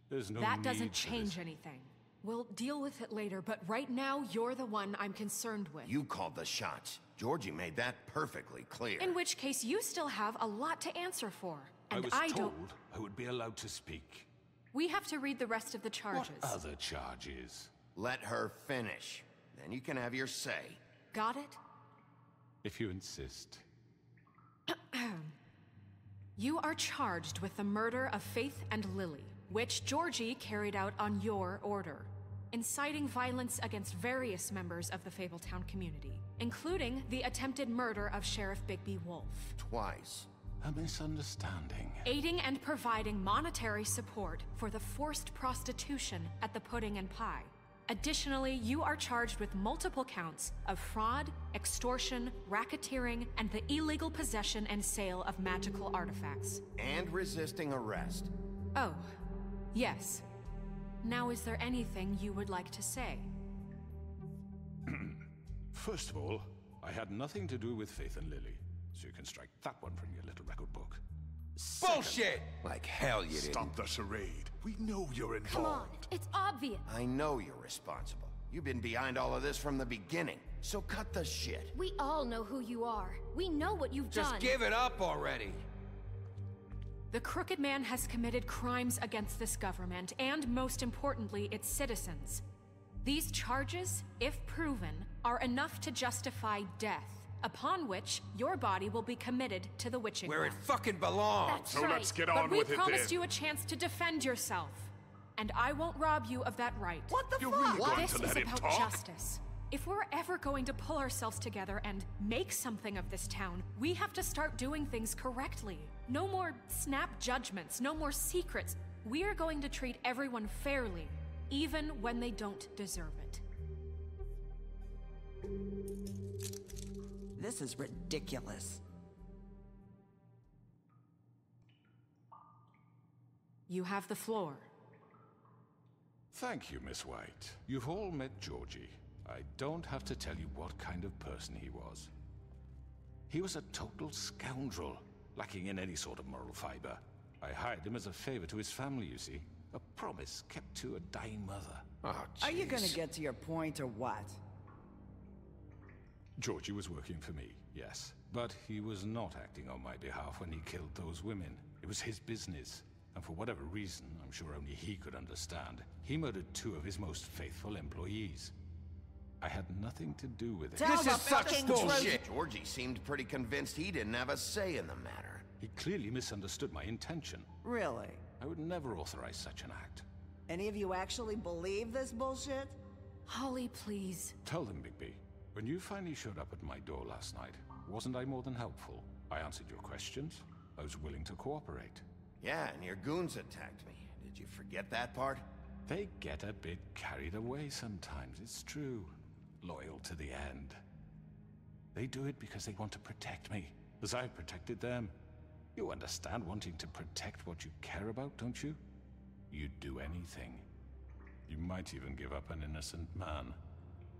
There's no That need doesn't for change this. anything. We'll deal with it later, but right now, you're the one I'm concerned with. You called the shots. Georgie made that perfectly clear. In which case, you still have a lot to answer for. And I was don't... told I would be allowed to speak. We have to read the rest of the charges. What other charges? Let her finish. Then you can have your say. Got it? If you insist. You are charged with the murder of Faith and Lily, which Georgie carried out on your order, inciting violence against various members of the Fabletown community, including the attempted murder of Sheriff Bigby Wolf. Twice. A misunderstanding. Aiding and providing monetary support for the forced prostitution at the Pudding and Pie. Additionally, you are charged with multiple counts of fraud, extortion, racketeering, and the illegal possession and sale of magical artifacts. And resisting arrest. Oh, yes. Now, is there anything you would like to say? First of all, I had nothing to do with Faith and Lily, so you can strike that one from your little record book. Bullshit! Like hell you didn't. Stop the charade. We know you're involved. Come on, it's obvious. I know you're responsible. You've been behind all of this from the beginning. So cut the shit. We all know who you are. We know what you've done. Just give it up already. The Crooked Man has committed crimes against this government, and most importantly, its citizens. These charges, if proven, are enough to justify death, upon which your body will be committed to the witching Where well. it fucking belongs! That's So right. let's get on but with we it promised then. you a chance to defend yourself. And I won't rob you of that right. What the You're fuck? really going This to is let him about talk? justice. If we're ever going to pull ourselves together and make something of this town, we have to start doing things correctly. No more snap judgments, no more secrets. We are going to treat everyone fairly, even when they don't deserve it. This is ridiculous. You have the floor. Thank you, Miss White. You've all met Georgie. I don't have to tell you what kind of person he was. He was a total scoundrel, lacking in any sort of moral fiber. I hired him as a favor to his family, you see. A promise kept to a dying mother. Oh, Are you gonna jeez. get to your point or what? Georgie was working for me, yes. But he was not acting on my behalf when he killed those women. It was his business. And for whatever reason, I'm sure only he could understand, he murdered 2 of his most faithful employees. I had nothing to do with it. This is such bullshit! Georgie seemed pretty convinced he didn't have a say in the matter. He clearly misunderstood my intention. Really? I would never authorize such an act. Any of you actually believe this bullshit? Holly, please. Tell them, Bigby. When you finally showed up at my door last night, wasn't I more than helpful? I answered your questions. I was willing to cooperate. Yeah, and your goons attacked me. Did you forget that part? They get a bit carried away sometimes, it's true. Loyal to the end. They do it because they want to protect me, as I've protected them. You understand wanting to protect what you care about, don't you? You'd do anything. You might even give up an innocent man,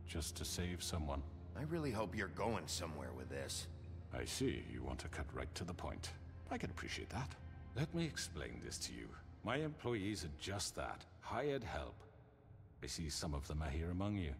just to save someone. I really hope you're going somewhere with this. I see, you want to cut right to the point. I can appreciate that. Let me explain this to you. My employees are just that, hired help. I see some of them are here among you.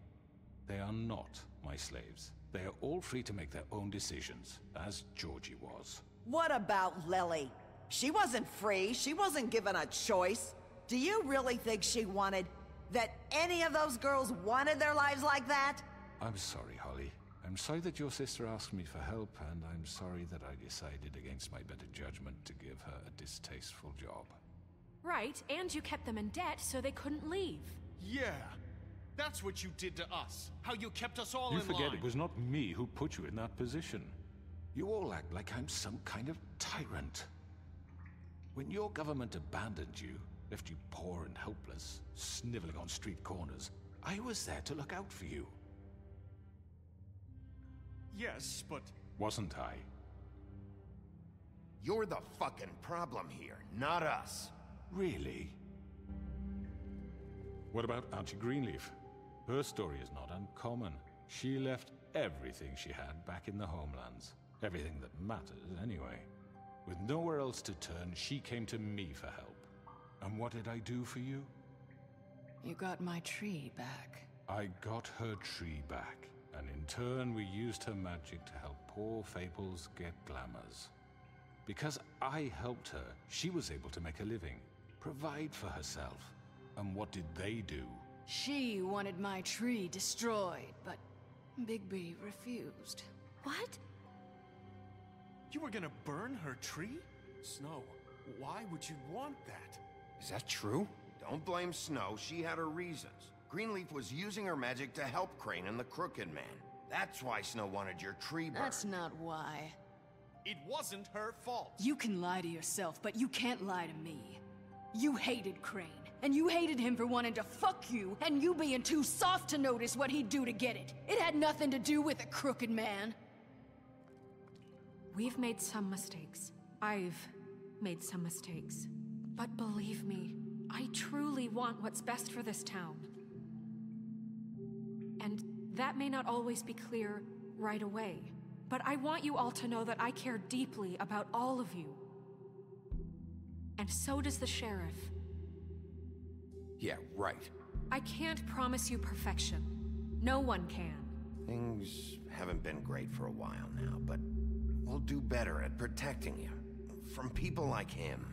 They are not my slaves. They are all free to make their own decisions, as Georgie was. What about Lily? She wasn't free. She wasn't given a choice. Do you really think she wanted... that any of those girls wanted their lives like that? I'm sorry, Holly. I'm sorry that your sister asked me for help, and I'm sorry that I decided against my better judgment to give her a distasteful job. Right, and you kept them in debt so they couldn't leave. Yeah. That's what you did to us. How you kept us all You in forget line. it was not me who put you in that position. You all act like I'm some kind of tyrant. When your government abandoned you, left you poor and helpless, sniveling on street corners, I was there to look out for you. Yes, but... Wasn't I? You're the fucking problem here, not us. Really? What about Auntie Greenleaf? Her story is not uncommon. She left everything she had back in the homelands. Everything that matters, anyway. With nowhere else to turn, she came to me for help. And what did I do for you? You got my tree back. I got her tree back, and in turn we used her magic to help poor Fables get glamours. Because I helped her, she was able to make a living, provide for herself. And what did they do? She wanted my tree destroyed, but Bigby refused. What? You were gonna burn her tree? Snow, why would you want that? Is that true? Don't blame Snow, she had her reasons. Greenleaf was using her magic to help Crane and the Crooked Man. That's why Snow wanted your tree burned. That's not why. It wasn't her fault. You can lie to yourself, but you can't lie to me. You hated Crane, and you hated him for wanting to fuck you, and you being too soft to notice what he'd do to get it. It had nothing to do with the Crooked Man. We've made some mistakes. I've made some mistakes. But believe me, I truly want what's best for this town. And that may not always be clear right away, but I want you all to know that I care deeply about all of you. And so does the sheriff. Yeah, right. I can't promise you perfection. No one can. Things haven't been great for a while now, but we'll do better at protecting you. From people like him.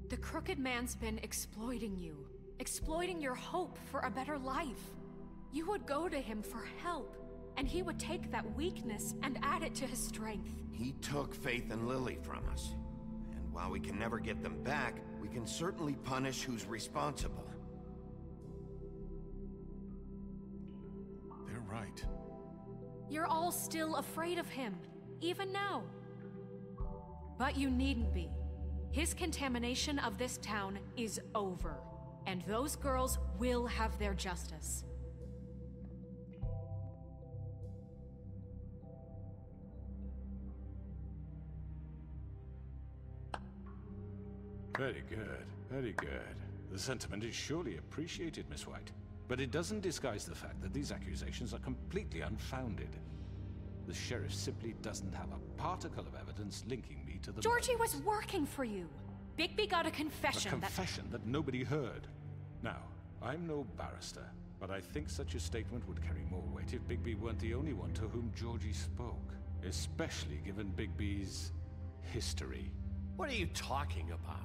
The Crooked Man's been exploiting you. Exploiting your hope for a better life. You would go to him for help, and he would take that weakness and add it to his strength. He took Faith and Lily from us. And while we can never get them back, we can certainly punish who's responsible. They're right. You're all still afraid of him, even now. But you needn't be. His contamination of this town is over, and those girls will have their justice. Very good, very good. The sentiment is surely appreciated, Miss White. But it doesn't disguise the fact that these accusations are completely unfounded. The sheriff simply doesn't have a particle of evidence linking me to the Georgie murders. was working for you. Bigby got a confession that nobody heard. Now, I'm no barrister, but I think such a statement would carry more weight if Bigby weren't the only one to whom Georgie spoke. Especially given Bigby's history. What are you talking about?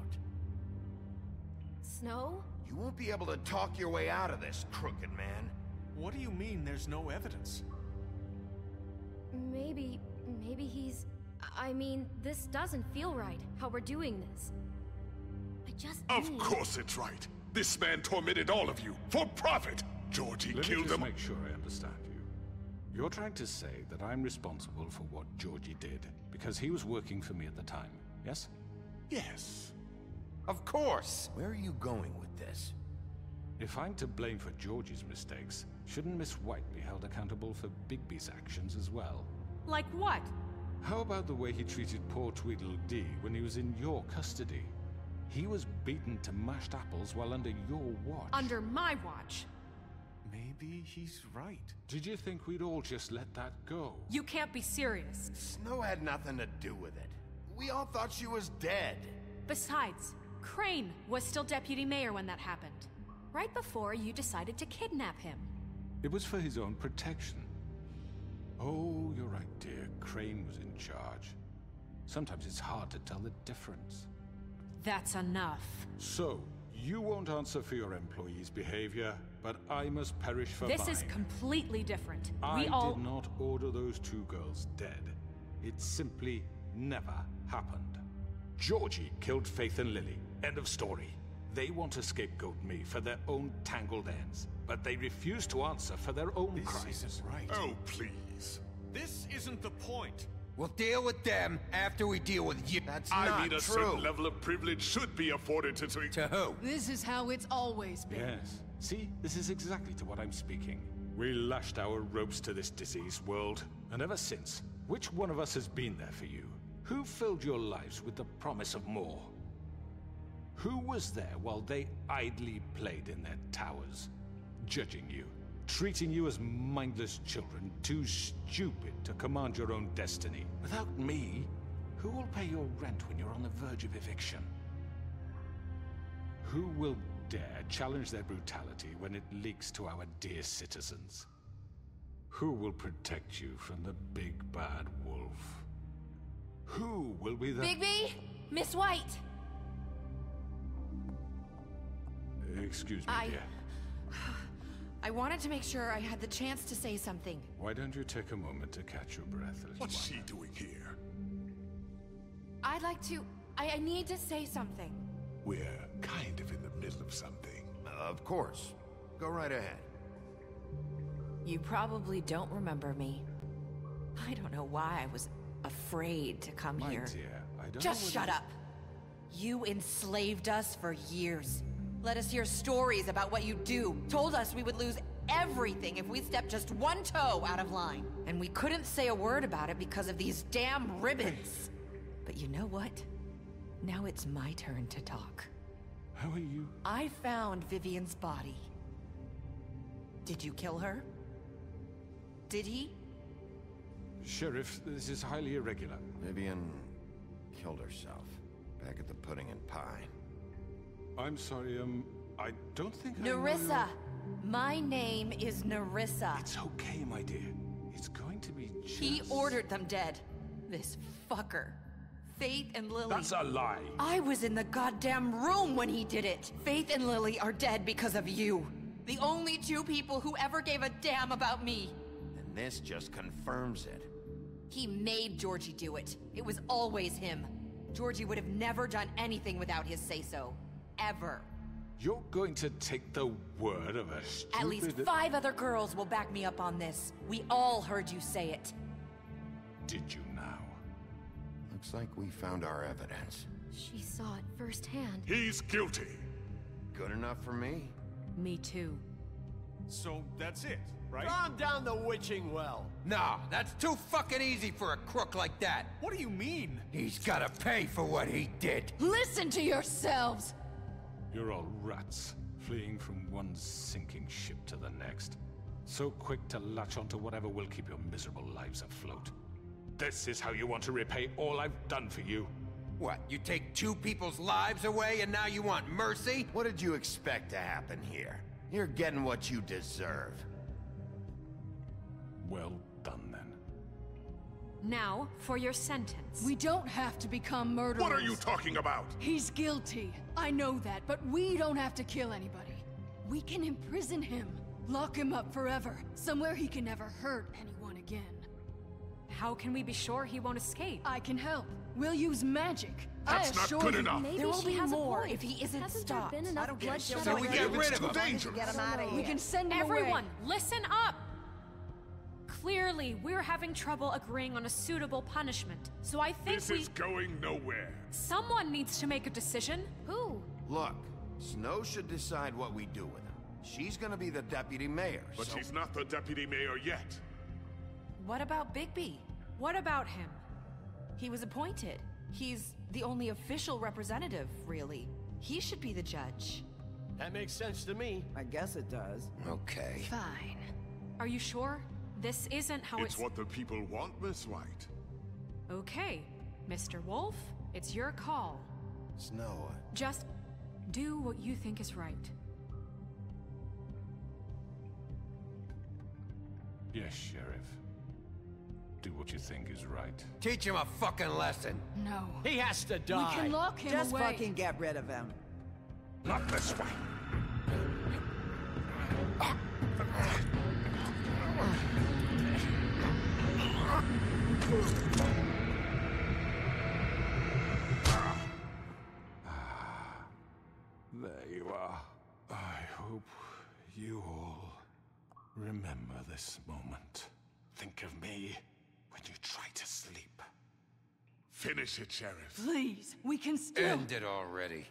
Snow? You won't be able to talk your way out of this, crooked man. What do you mean there's no evidence? Maybe he's... I mean, this doesn't feel right, how we're doing this. I just Of course it's right. This man tormented all of you, for profit. Georgie killed them. Let me just make sure I understand you. You're trying to say that I'm responsible for what Georgie did, because he was working for me at the time, yes? Yes. Of course! Where are you going with this? If I'm to blame for Georgie's mistakes, shouldn't Miss White be held accountable for Bigby's actions as well? Like what? How about the way he treated poor Tweedledee when he was in your custody? He was beaten to mashed apples while under your watch. Under my watch. Maybe he's right. Did you think we'd all just let that go? You can't be serious. Snow had nothing to do with it. We all thought she was dead. Besides, Crane was still deputy mayor when that happened. Right before you decided to kidnap him. It was for his own protection. Oh, you're right, dear. Crane was in charge. Sometimes it's hard to tell the difference. That's enough. So, you won't answer for your employees' behavior, but I must perish for mine. This is completely different. I did not order those two girls dead. It simply never happened. Georgie killed Faith and Lily. End of story. They want to scapegoat me for their own tangled ends, but they refuse to answer for their own crimes. This isn't right. Oh, please. This isn't the point. We'll deal with them after we deal with you. That's I not mean, a true. certain level of privilege should be afforded to... To who? This is how it's always been. Yes. See, this is exactly to what I'm speaking. We lashed our ropes to this diseased world, and ever since, which one of us has been there for you? Who filled your lives with the promise of more? Who was there while they idly played in their towers, judging you, treating you as mindless children, too stupid to command your own destiny? Without me, who will pay your rent when you're on the verge of eviction? Who will dare challenge their brutality when it leaks to our dear citizens? Who will protect you from the big bad wolf? Who will be the... Bigby! Miss White! Excuse me, dear. I wanted to make sure I had the chance to say something. Why don't you take a moment to catch your breath, little What's one? she doing here? I'd like to... I need to say something. We're kind of in the middle of something. Of course. Go right ahead. You probably don't remember me. I don't know why I was afraid to come My here. dear, I don't Just know shut up. You enslaved us for years. Let us hear stories about what you do. Told us we would lose everything if we stepped just one toe out of line. And we couldn't say a word about it because of these damn ribbons. But you know what? Now it's my turn to talk. How are you? I found Vivian's body. Did you kill her? Did he? Sheriff, this is highly irregular. Vivian killed herself back at the Pudding and Pie. I'm sorry, I don't think Nerissa! My name is Nerissa. It's okay, my dear. It's going to be just... He ordered them dead. This fucker. Faith and Lily. That's a lie. I was in the goddamn room when he did it. Faith and Lily are dead because of you. The only two people who ever gave a damn about me. And this just confirms it. He made Georgie do it. It was always him. Georgie would have never done anything without his say-so. Ever. You're going to take the word of a stupid... At least 5 other girls will back me up on this. We all heard you say it. Did you now? Looks like we found our evidence. She saw it firsthand. He's guilty. Good enough for me? Me too. So that's it, right? Calm down the witching well. No, that's too fucking easy for a crook like that. What do you mean? He's gotta pay for what he did. Listen to yourselves! You're all rats, fleeing from one sinking ship to the next. So quick to latch onto whatever will keep your miserable lives afloat. This is how you want to repay all I've done for you? What, you take 2 people's lives away and now you want mercy? What did you expect to happen here? You're getting what you deserve. Well done, then. Now, for your sentence. We don't have to become murderers. What are you talking about? He's guilty. I know that, but we don't have to kill anybody. We can imprison him. Lock him up forever. Somewhere he can never hurt anyone again. How can we be sure he won't escape? I can help. We'll use magic. That's not good enough. Maybe There will she be has a more point. if he isn't Hasn't stopped. there been enough bloodshed So we already? get rid of him. Dangerous. Get him out of here. We can send him Everyone, away. listen up! Clearly, we're having trouble agreeing on a suitable punishment, so I think This is going nowhere. Someone needs to make a decision. Who? Look, Snow should decide what we do with him. She's gonna be the deputy mayor, But so... she's not the deputy mayor yet. What about Bigby? What about him? He was appointed. He's the only official representative, really. He should be the judge. That makes sense to me. I guess it does. Okay. Fine. Are you sure? This isn't how It's what the people want, Miss White. Okay, Mr. Wolf, it's your call. Snow, Just do what you think is right. Yes, Sheriff. Do what you think is right. Teach him a fucking lesson. No. He has to We die. can lock him Just away. fucking get rid of him. Not this way. There you are. I hope you all remember this moment. Think of me when you try to sleep. Finish it, Sheriff. Please, we can still... End it already.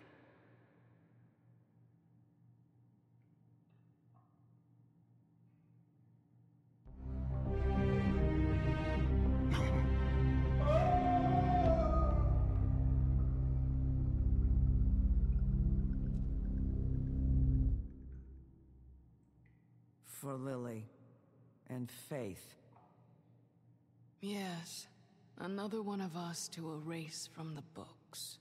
For Lily. And Faith. Yes. Another one of us to erase from the books.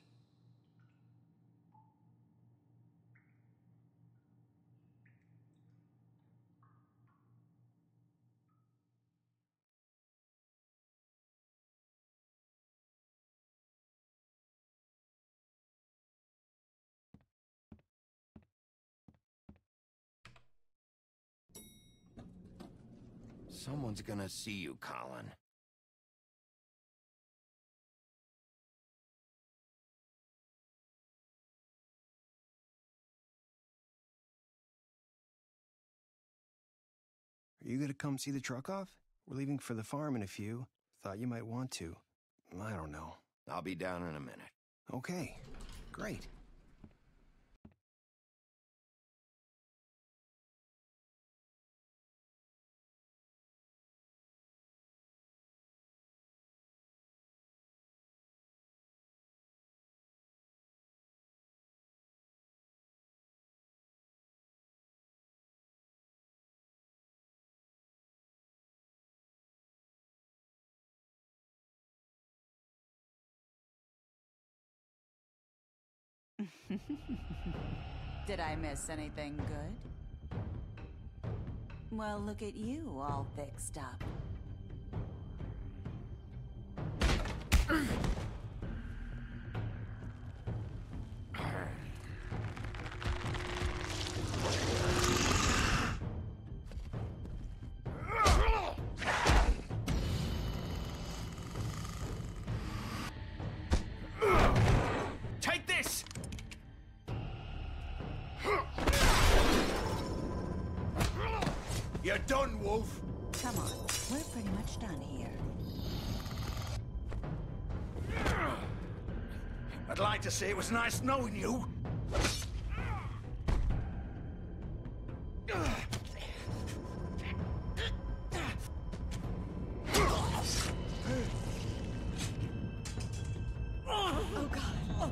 someone's gonna see you, Colin. Are you gonna come see the truck off? We're leaving for the farm in a few. Thought you might want to. I don't know. I'll be down in a minute. Okay, great. Did I miss anything good? Well, look at you, all fixed up. You're done, Wolf. Come on, we're pretty much done here. I'd like to say it was nice knowing you. Oh, God.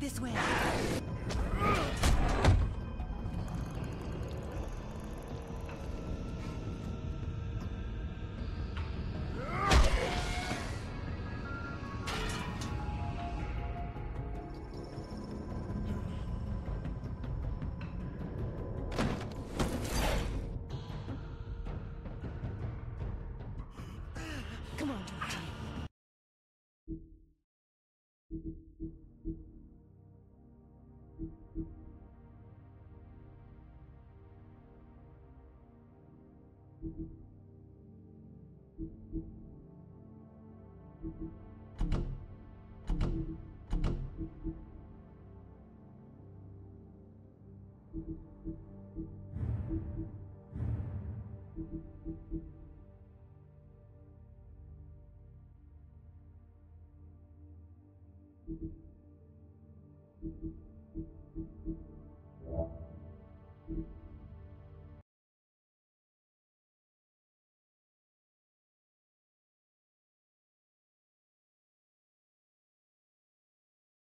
This way. Come on, Georgie.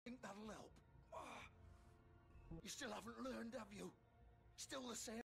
Think that'll help. You still haven't learned, have you? Still the same.